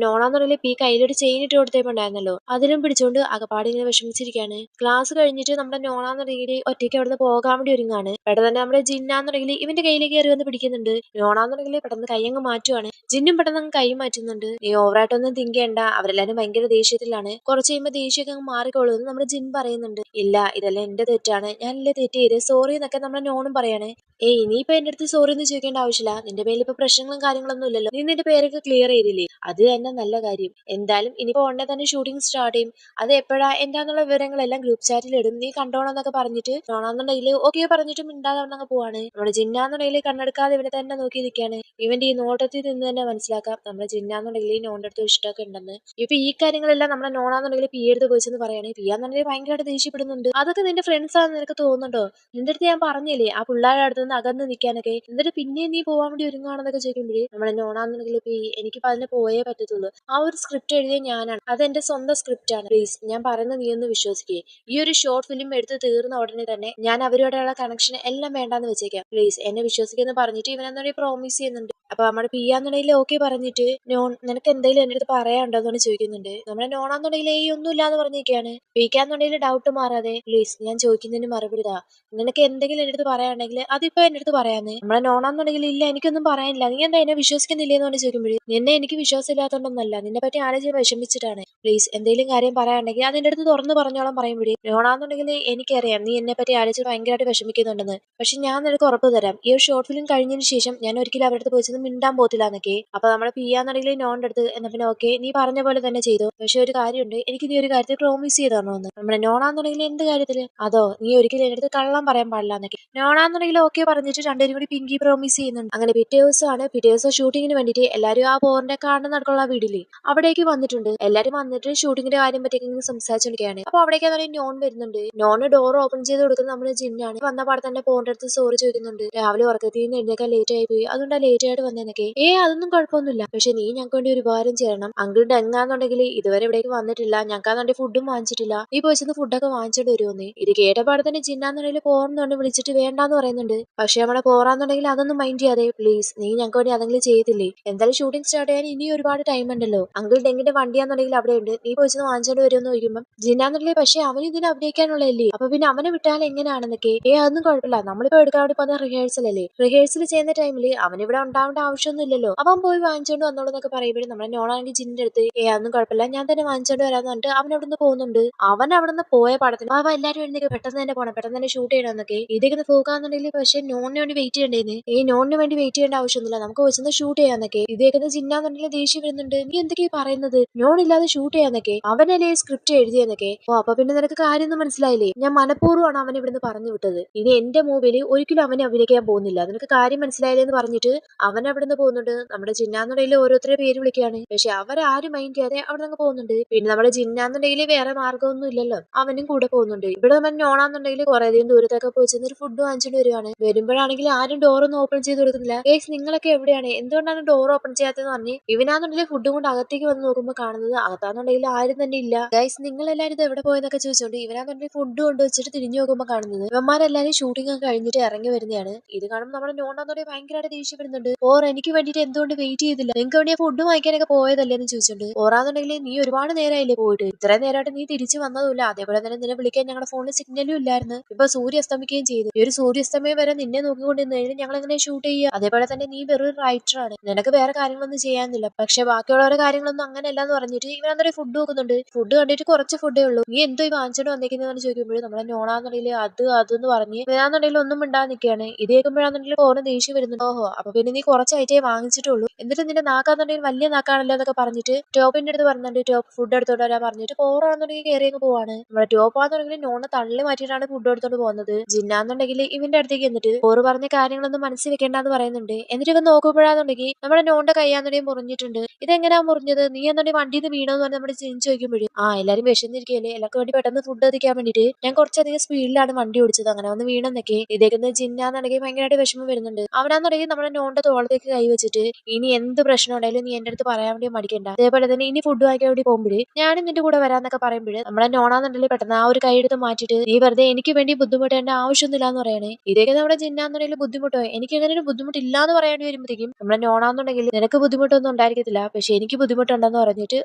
നോണാന്നുണ്ടെങ്കിൽ ഈ കയ്യിലൊരു ചെയിൻ ഇട്ട് കൊടുത്തേണ്ടായിരുന്നല്ലോ, അതിലും പിടിച്ചോണ്ട് അകപ്പാടി ഇങ്ങനെ വിഷമിച്ചിരിക്കുകയാണ്. ക്ലാസ് കഴിഞ്ഞിട്ട് നമ്മുടെ നോണാന്നുണ്ടെങ്കിൽ ഒറ്റയ്ക്ക് അവിടുന്ന് പോകാൻ വേണ്ടി ഒരുങ്ങാണ്. പെട്ടെന്ന് തന്നെ നമ്മുടെ ജിന്നാന്നുണ്ടെങ്കിൽ ഇവന്റെ കയ്യിലേക്ക് കയറി വന്ന് പിടിക്കുന്നുണ്ട്. നോണാന്നുണ്ടെങ്കിൽ പെട്ടെന്ന് കൈ അങ്ങ് മാറ്റുവാണ്. ജിന്നും പെട്ടെന്ന് അങ്ങ് കൈ മാറ്റുന്നുണ്ട്. നീ ഓവറായിട്ടൊന്നും തിങ്ക് ചെയ്യണ്ട, അവരെല്ലാരും ഭയങ്കര ദേഷ്യത്തിലാണ്, കുറച്ച് കഴിയുമ്പോൾ ദേഷ്യമൊക്കെ അങ്ങ് മാറിക്കോളൂ എന്ന് നമ്മുടെ ജിൻ പറയുന്നുണ്ട്. ഇല്ല, ഇതെല്ലാം എന്റെ തെറ്റാണ്, ഞാനല്ലേ തെറ്റ് ചെയ്ത്, സോറി എന്നൊക്കെ നമ്മുടെ നോണും പറയാണ്. ഏയ് ഇനിയിപ്പോ എന്റെ അടുത്ത് സോറി ഒന്നും ചോദിക്കേണ്ട ആവശ്യമില്ല, നിന്റെ പേരിൽ ഇപ്പൊ പ്രശ്നങ്ങളും കാര്യങ്ങളൊന്നും ഇല്ലല്ലോ, നീ നിന്റെ പേരൊക്കെ ക്ലിയർ ചെയ്തില്ലേ, അത് തന്നെ നല്ല കാര്യം. എന്തായാലും ഇനിയിപ്പോ ഉടനെ തന്നെ ഷൂട്ടിംഗ് സ്റ്റാർട്ട് ചെയ്യും. അത് എപ്പോഴാ എന്താന്നുള്ള വിവരങ്ങളെല്ലാം ഗ്രൂപ്പ് ചാറ്റിൽ ഇടും, നീ കണ്ടോണമെന്നൊക്കെ പറഞ്ഞിട്ട് നോണാന്നുണ്ടെങ്കിൽ ഓക്കെ പറഞ്ഞിട്ട് മിണ്ടാതെ അവിടെ അങ്ങ് പോവാണ്. നമ്മുടെ ജിന്നാന്നുണ്ടെങ്കിൽ കണ്ണെടുക്കാതെ ഇവനെ തന്നെ നോക്കി നിൽക്കുകയാണ്. ഇവന്റെ ഈ നോട്ടത്തിൽ നിന്ന് തന്നെ മനസ്സിലാക്കാം നമ്മുടെ ജിന്നാന്നുണ്ടെങ്കിൽ നോണിന്റെ അടുത്ത് ഇഷ്ടമൊക്കെ ഉണ്ടെന്ന്. ഇപ്പൊ ഈ കാര്യങ്ങളെല്ലാം നമ്മുടെ നോണാന്നുണ്ടെങ്കിൽ പി എടുത്ത് പോയിച്ചെന്ന് പറയാണ്. പിയാന്നുണ്ടെങ്കിൽ ഭയങ്കരമായിട്ട് ദേഷ്യപ്പെടുന്നുണ്ട്. അതൊക്കെ നിന്റെ ഫ്രണ്ട്സ് ആണെന്ന് നിനക്ക് തോന്നുന്നുണ്ടോ? നിന്റെ അടുത്ത് ഞാൻ പറഞ്ഞില്ലേ ആ പിള്ളേരുടെ അടുത്ത് നിന്ന് അകന്ന് നിൽക്കാനൊക്കെ, എന്നിട്ട് പിന്നെ നീ പോവാൻ വേണ്ടി ഒരുങ്ങുകയാണെന്നൊക്കെ ചോദിക്കുമ്പോഴേ നമ്മുടെ നോണാന്നുണ്ടെങ്കിൽ ഇപ്പൊ എനിക്കിപ്പോ അതിന് പോയേ പറ്റത്തുള്ളൂ, ആ ഒരു സ്ക്രിപ്റ്റ് എഴുതിയ ഞാനാണ്, അത് എന്റെ സ്വന്തം സ്ക്രിപ്റ്റ് ആണ്, പ്ലീസ് ഞാൻ പറയുന്നത് നീ ഒന്ന് വിശ്വസിക്കേ. ഈ ഒരു ഷോർട്ട് ഫിലിം എടുത്ത് തീർന്ന ഉടനെ തന്നെ ഞാൻ അവരോടുള്ള കണക്ഷൻ എല്ലാം വേണ്ടാന്ന് വെച്ചേക്കാം, പ്ലീസ് എന്നെ വിശ്വസിക്കുമെന്ന് പറഞ്ഞിട്ട് ഇവനെന്നോട് പ്രോമിസ് ചെയ്യുന്നുണ്ട്. അപ്പൊ നമ്മുടെ പിയാന്നുണ്ടെങ്കിൽ ഓക്കെ പറഞ്ഞിട്ട് നോൺ നിനക്ക് എന്തെങ്കിലും എന്റെ അടുത്ത് പറയാനുണ്ടോന്ന് ചോദിക്കുന്നുണ്ട്. നമ്മുടെ നോണാന്നുണ്ടെങ്കിൽ ഈ ഒന്നും ഇല്ലാന്ന് പറഞ്ഞിരിക്കുകയാണ്. പിക്കാന്നുണ്ടെങ്കിൽ ഡൗട്ട് മാറാതെ പ്ലീസ് ഞാൻ ചോദിക്കുന്നതിന് മറുപടി താ, നിനക്ക് എന്തെങ്കിലും എന്റെ അടുത്ത് പറയാനുണ്ടെങ്കിൽ അതിപ്പോ എന്റെ അടുത്ത് പറയാന്ന്. നമ്മളെ നോണാന്നുണ്ടെങ്കിൽ ഇല്ല എനിക്കൊന്നും പറയാനില്ല, നീ എന്താ എന്നെ വിശ്വസിക്കുന്നില്ലേന്ന് പറഞ്ഞ് ചോദിക്കുമ്പോഴേ നിന്നെ എനിക്ക് വിശ്വാസം ഇല്ലാത്തോണ്ടൊന്നല്ല, നിന്നെ പറ്റി ആലോചിച്ച് വിഷമിച്ചിട്ടാണ്, പ്ലീസ് എന്തെങ്കിലും കാര്യം പറയാനുണ്ടെങ്കിൽ അതെന്റെ അടുത്ത് തുറന്നു പറഞ്ഞോളം പറയുമ്പോഴേ നോണാന്നുണ്ടെങ്കിൽ എനിക്കറിയാം നീ എന്നെ പറ്റി ആലോചിച്ച് ഭയങ്കരമായിട്ട് വിഷമിക്കുന്നുണ്ടെന്ന്, പക്ഷെ ഞാൻ നിനക്ക് ഉറപ്പ് തരാം ഈ ഒരു ഷോർട്ട് ഫിലിം കഴിഞ്ഞതിന് ശേഷം ഞാൻ ഒരിക്കലും അവരുടെ അടുത്ത് പോയി മിണ്ടാൻ പോത്തില്ല എന്നൊക്കെ. അപ്പൊ നമ്മളെ പിയാന്നുണ്ടെങ്കിൽ നോണിന്റെ അടുത്ത് എന്നാ പിന്നെ ഓക്കെ നീ പറഞ്ഞ പോലെ തന്നെ ചെയ്തു, പക്ഷെ ഒരു കാര്യമുണ്ട്, എനിക്ക് നീ ഒരു കാര്യത്തിൽ പ്രോമിസ് ചെയ്ത് തരണമെന്ന്. നമ്മുടെ നോണാന്നുണ്ടെങ്കിൽ എന്ത് കാര്യത്തില്, അതോ നീ ഒരിക്കലും എന്റെ അടുത്ത് കള്ളം പറയാൻ പാടില്ല എന്നൊക്കെ. നോണാന്നുണ്ടെങ്കിൽ ഓക്കെ പറഞ്ഞിട്ട് രണ്ടുപേരും കൂടി പിങ്കി പ്രോമിസ് ചെയ്യുന്നുണ്ട്. അങ്ങനെ പിറ്റേ ദിവസമാണ്, പിറ്റേ ദിവസം ഷൂട്ടിങ്ങിന് വേണ്ടിയിട്ട് എല്ലാവരും ആ പോറിന്റെ കാണുന്ന നടക്കുള്ള വീടില്ലേ അവിടേക്ക് വന്നിട്ടുണ്ട്. എല്ലാരും വന്നിട്ട് ഷൂട്ടിങ്ങിന്റെ കാര്യം പറ്റിയൊക്കെ സംസാരിച്ചോണ്ടിരിക്കുകയാണ്. അപ്പൊ അവിടേക്ക് നോൺ വരുന്നുണ്ട്. നോണ് ഡോർ ഓപ്പൺ ചെയ്ത് കൊടുക്കുന്നത് നമ്മുടെ ജിന്നാണ്. വന്ന പാടെ തന്നെ പോറിന്റെ അടുത്ത് സോറി ചോദിക്കുന്നുണ്ട്. രാവിലെ ഉറക്കത്തിൽ നിന്ന് എഴുന്നേക്കാൻ ലേറ്റ് ആയി പോയി, അതുകൊണ്ടാ ലേറ്റ് ആയിട്ട് വന്നേന്നൊക്കെ. അതൊന്നും കുഴപ്പമൊന്നുമില്ല, പക്ഷെ നീ ഞങ്ങൾക്ക് വേണ്ടി ഒരു ഉപകാരം ചെയ്യണം. അങ്കിൾ ഡെങ്ങാന്നുണ്ടെങ്കിൽ ഇതുവരെ ഇവിടേക്ക് വന്നിട്ടില്ല, ഞങ്ങൾക്കാന്നുണ്ടെങ്കിൽ ഫുഡും വാങ്ങിച്ചിട്ടില്ല, നീ പോയിച്ചത് ഫുഡൊക്കെ വാങ്ങിച്ചിട്ട് വരുമോന്നേ. ഇത് കേട്ടപാടെ തന്നെ ജിന്നാന്നുണ്ടെങ്കിൽ പോറെന്നുകൊണ്ട് വിളിച്ചിട്ട് വേണ്ടാന്ന് പറയുന്നുണ്ട്. പക്ഷെ നമ്മളെ പോറാന്നുണ്ടെങ്കിൽ അതൊന്നും മൈൻഡ് ചെയ്യാതെ പ്ലീസ് നീ ഞങ്ങൾക്ക് വേണ്ടി അതെങ്കിലും ചെയ്തില്ലേ, എന്തായാലും ഷൂട്ടിംഗ് സ്റ്റാർട്ട് ചെയ്യാൻ ഇനി ഒരുപാട് ടൈം ഉണ്ടല്ലോ, അങ്കിൾ ഡെങ്കിന്റെ വണ്ടിയാന്നുണ്ടെങ്കിൽ അവിടെ ഉണ്ട്, നീ പോയിച്ചത് വാങ്ങിച്ചോണ്ട് വരുമെന്ന് ചോദിക്കുമ്പോൾ ജിന്നാന്നുണ്ടെങ്കിൽ പക്ഷെ അവൻ ഇതിന് അഭിനയിക്കാനുള്ളതല്ലേ, അപ്പൊ പിന്നെ അവനെ വിട്ടാൽ എങ്ങനെയാണെന്നൊക്കെ. അതൊന്നും കുഴപ്പമില്ല, നമ്മളിപ്പോ എടുക്കാൻ വേണ്ടി പോകുന്ന റിഹേഴ്സൽ അല്ലേ, റിഹേഴ്സൽ ചെയ്യുന്ന ടൈമിൽ അവൻ ഇവിടെ ഉണ്ടാവേണ്ട ആവശ്യമൊന്നും ഇല്ലല്ലോ, അവൻ പോയി വാങ്ങിച്ചോണ്ട് വന്നോളൂ എന്നൊക്കെ പറയുമ്പോഴും നമ്മുടെ നോണാണെങ്കിൽ ജിന്റെ അടുത്ത് അതൊന്നും കുഴപ്പമില്ല ഞാൻ തന്നെ വാങ്ങിച്ചോണ്ട് വരാന്ന് പറഞ്ഞിട്ട് അവൻ അവിടുന്ന് പോകുന്നുണ്ട്. അവൻ അവിടുന്ന് പോയ പടത്തിന് അവ എല്ലാവരും എഴുന്നേക്ക് പെട്ടെന്ന് തന്നെ പോണം, പെട്ടെന്ന് തന്നെ ഷൂട്ട് ചെയ്യണമെന്നൊക്കെ. ഇതൊക്കെ പോകാന്നുണ്ടെങ്കിൽ പക്ഷെ നോണിന് വേണ്ടി വെയിറ്റ് ചെയ്യേണ്ടേന്ന്. നോണിന് വേണ്ടി വെയിറ്റ് ചെയ്യേണ്ട ആവശ്യമൊന്നുമില്ല, നമുക്ക് വെച്ചെന്ന് ഷൂട്ട് ചെയ്യാന്നൊക്കെ. ഇതൊക്കെ ജിന്നാന്നുണ്ടെങ്കിൽ ദേഷ്യം വരുന്നുണ്ട്, നീ എന്തൊക്കെയാ പറയുന്നത്, നോൺ ഇല്ലാതെ ഷൂട്ട് ചെയ്യാന്നൊക്കെ, അവനല്ലേ സ്ക്രിപ്റ്റ് എഴുതിയെന്നൊക്കെ. അപ്പൊ പിന്നെ നിനക്ക് കാര്യമൊന്നും മനസ്സിലായില്ലേ, ഞാൻ മനഃപൂർവ്വമാണ് അവൻ ഇവിടുന്ന് പറഞ്ഞു വിട്ടത്, ഇനി എന്റെ മൂവിൽ ഒരിക്കലും അവനെ അഭിനയിക്കാൻ പോകുന്നില്ല, നിനക്ക് കാര്യം മനസ്സിലായില്ലേ എന്ന് പറഞ്ഞിട്ട് അവൻ അവിടുന്ന് പോകുന്നുണ്ട്. നമ്മുടെ ജിന്നാന്നുണ്ടെങ്കിൽ ഓരോരുത്തരെ പേര് വിളിക്കുകയാണ്, പക്ഷെ അവരാരും മൈൻഡ് ചെയ്യാതെ അവിടെ നിന്ന് പോകുന്നുണ്ട്. പിന്നെ നമ്മുടെ ജിന്നാന്നുണ്ടെങ്കിൽ വേറെ മാർഗ്ഗമൊന്നും ഇല്ലല്ലോ, അവനും കൂടെ പോകുന്നുണ്ട്. ഇവിടെ നമ്മൾ നോണാന്നുണ്ടെങ്കിൽ കുറെ അധികം ദൂരത്തൊക്കെ പോയി ചെന്നൊരു ഫുഡ് വാങ്ങിച്ചിട്ട് വരുവാണ്. വരുമ്പോഴാണെങ്കിൽ ആരും ഡോറൊന്നും ഓപ്പൺ ചെയ്ത് കൊടുക്കുന്നില്ല. ഗൈസ് നിങ്ങളൊക്കെ എവിടെയാണ്, എന്തുകൊണ്ടാണ് ഡോർ ഓപ്പൺ ചെയ്യാത്തതെന്ന് പറഞ്ഞ് ഇവനാന്നുണ്ടെങ്കിൽ ഫുഡും കൊണ്ട് അകത്തേക്ക് വന്ന് നോക്കുമ്പോൾ കാണുന്നത് അകത്താന്നുണ്ടെങ്കിൽ ആരും തന്നെ ഇല്ല. ഗൈസ് നിങ്ങൾ എല്ലാവരും ഇത് എവിടെ പോയെന്നൊക്കെ ചോദിച്ചോണ്ട് ഇവനാന്നുണ്ടെങ്കിൽ ഫുഡ് കൊണ്ടുവച്ചിട്ട് തിരിഞ്ഞു നോക്കുമ്പോൾ കാണുന്നത് ഇവന്മാരെല്ലാരും ഷൂട്ടിംഗ് ഒക്കെ കഴിഞ്ഞിട്ട് ഇറങ്ങി വരുന്നതാണ്. ഇത് കാണുമ്പോൾ നമ്മുടെ നോണാന്നുണ്ടെങ്കിൽ ഭയങ്കരമായിട്ട് ദേഷ്യപ്പെടുന്നുണ്ട്. ഓർ എനിക്ക് വേണ്ടിയിട്ട് എന്തുകൊണ്ട് വെയിറ്റ് ചെയ്തില്ല, നിങ്ങൾക്ക് വേണ്ടി ഫുഡ് വാങ്ങിക്കാനൊക്കെ പോയതല്ലേ എന്ന് ചോദിച്ചിട്ടുണ്ട്. ഓറാന്നുണ്ടെങ്കിൽ നീ ഒരുപാട് നേരമായില്ലേ പോയിട്ട്, ഇത്രയും നേരമായിട്ട് നീ തിരിച്ചു വന്നതുമില്ല, അതേപോലെ തന്നെ നിന്നെ വിളിക്കാൻ ഞങ്ങളുടെ ഫോണിൽ സിഗ്നലും ഇല്ലായിരുന്നു, ഇപ്പൊ സൂര്യ അസ്തമിക്കുകയും ചെയ്തു, ഈ ഒരു സൂര്യാസ്തമയം വരെ നിന്നെ നോക്കിക്കൊണ്ടിരുന്നു കഴിഞ്ഞാൽ ഞങ്ങൾ എങ്ങനെ ഷൂട്ട് ചെയ്യുക. അതേപോലെ തന്നെ നീ വെറും റൈറ്റർ ആണ്, നിനക്ക് വേറെ കാര്യങ്ങളൊന്നും ചെയ്യാനില്ല, പക്ഷെ ബാക്കിയുള്ളവരുടെ കാര്യങ്ങളൊന്നും അങ്ങനെയല്ല എന്ന് പറഞ്ഞിട്ട് ഇവനന്നൊരു ഫുഡ് നോക്കുന്നുണ്ട്. ഫുഡ് കണ്ടിട്ട് കുറച്ച് ഫുഡേ ഉള്ളൂ, നീ എന്തോ ഈ വാങ്ങിച്ചോണ്ട് വന്നേക്കുന്നതെന്ന് ചോദിക്കുമ്പോഴും നമ്മളെ നോണാന്നുണ്ടെങ്കിൽ അതെന്ന് പറഞ്ഞ് ഇവനാന്നുണ്ടെങ്കിൽ ഒന്നും മിണ്ടാതെ നിൽക്കുകയാണ്. ഇത് കേൾക്കുമ്പോഴാണെന്നുണ്ടെങ്കിൽ ഓരോ ദേഷ്യം വരുന്നുണ്ട്. ഓഹോ അപ്പൊ പിന്നെ നീ കുറച്ച് ഐറ്റേ വാങ്ങിച്ചിട്ടുള്ളൂ, എന്നിട്ട് നിന്റെ നാക്കാന്നുണ്ടെങ്കിൽ വലിയ നാക്കാണല്ലോ എന്നൊക്കെ പറഞ്ഞിട്ട് ടോപ്പിന്റെ അടുത്ത് പറഞ്ഞിട്ട് ടോപ്പ് ഫുഡ് എടുത്തോണ്ട് വരാൻ പറഞ്ഞിട്ട് പോറാന്നുണ്ടെങ്കിൽ കയറി അങ്ങ് പോവാണ്. നമ്മുടെ ടോപ്പാന്നുണ്ടെങ്കിൽ നോണ് തള്ളി മാറ്റിയിട്ടാണ് ഫുഡ് എടുത്തോണ്ട് പോകുന്നത്. ജിന്നാന്നുണ്ടെങ്കിൽ ഇവന്റെ അടുത്തേക്ക് എന്നിട്ട് ഓറ് പറഞ്ഞ കാര്യങ്ങളൊന്നും മനസ്സിൽ വെക്കേണ്ടെന്ന് പറയുന്നുണ്ട്. എന്നിട്ട് ഇവൻ നോക്കുമ്പോഴാന്നുണ്ടെങ്കിൽ നമ്മുടെ നോണിന്റെ കൈയാന്നുണ്ടെങ്കിൽ മുറിഞ്ഞിട്ടുണ്ട്. ഇതെങ്ങനെയാ മുറിഞ്ഞത്, നീ എന്നുണ്ടെങ്കിൽ വണ്ടിയിൽ നിന്ന് വീണോന്ന് പറഞ്ഞ് നമ്മുടെ ജിൻ ചോദിക്കുമ്പോഴും എല്ലാരും വിശന്നിരിക്കല്ലേ, എല്ലാവർക്കും വേണ്ടി പെട്ടെന്ന് ഫുഡ് എത്തിക്കാൻ വേണ്ടിട്ട് ഞാൻ കുറച്ചധികം സ്പീഡിലാണ് വണ്ടി ഓടിച്ചത്, അങ്ങനെ വന്ന് വീണെന്നൊക്കെ. ഇതേക്കുന്ന ജിന്നാന്നുണ്ടെങ്കിൽ ഭയങ്കരമായിട്ട് വിഷമം വരുന്നുണ്ട്. അവനാന്നുണ്ടെങ്കിൽ നമ്മുടെ നോണിന്റെ തോളത്തേക്ക് കൈ വെച്ചിട്ട് ഇനി എന്ത് പ്രശ്നം ഉണ്ടായാലും നീ എന്റെ അടുത്ത് പറയാൻ വേണ്ടി മടിക്കണ്ട, അതേപോലെ തന്നെ ഇനി ഫുഡ് വാങ്ങിക്കാൻ വേണ്ടി പോകുമ്പോഴേ ഞാനും നിന്റെ കൂടെ വരാന്നൊക്കെ പറയുമ്പോഴ് നമ്മളെ നോണാന്നുണ്ടെങ്കിൽ പെട്ടെന്ന് ആ ഒരു കൈ എടുത്ത് മാറ്റിയിട്ട് നീ വെറുതെ എനിക്ക് വേണ്ടി ബുദ്ധിമുട്ടേണ്ട ആവശ്യമൊന്നുമില്ല എന്ന് പറയണേ. ഇതൊക്കെ നമ്മുടെ ജിന്നാന്നുണ്ടെങ്കിൽ ബുദ്ധിമുട്ടോ, എനിക്ക് അങ്ങനെ ഒരു ബുദ്ധിമുട്ടില്ല എന്ന് പറയേണ്ടി വരുമ്പോഴത്തേക്കും നമ്മുടെ നോണാന്നുണ്ടെങ്കിൽ നിനക്ക് ബുദ്ധിമുട്ടൊന്നും ഉണ്ടായിരിക്കത്തില്ല, പക്ഷെ എനിക്ക് ബുദ്ധിമുട്ടുണ്ടെന്ന് പറഞ്ഞിട്ട്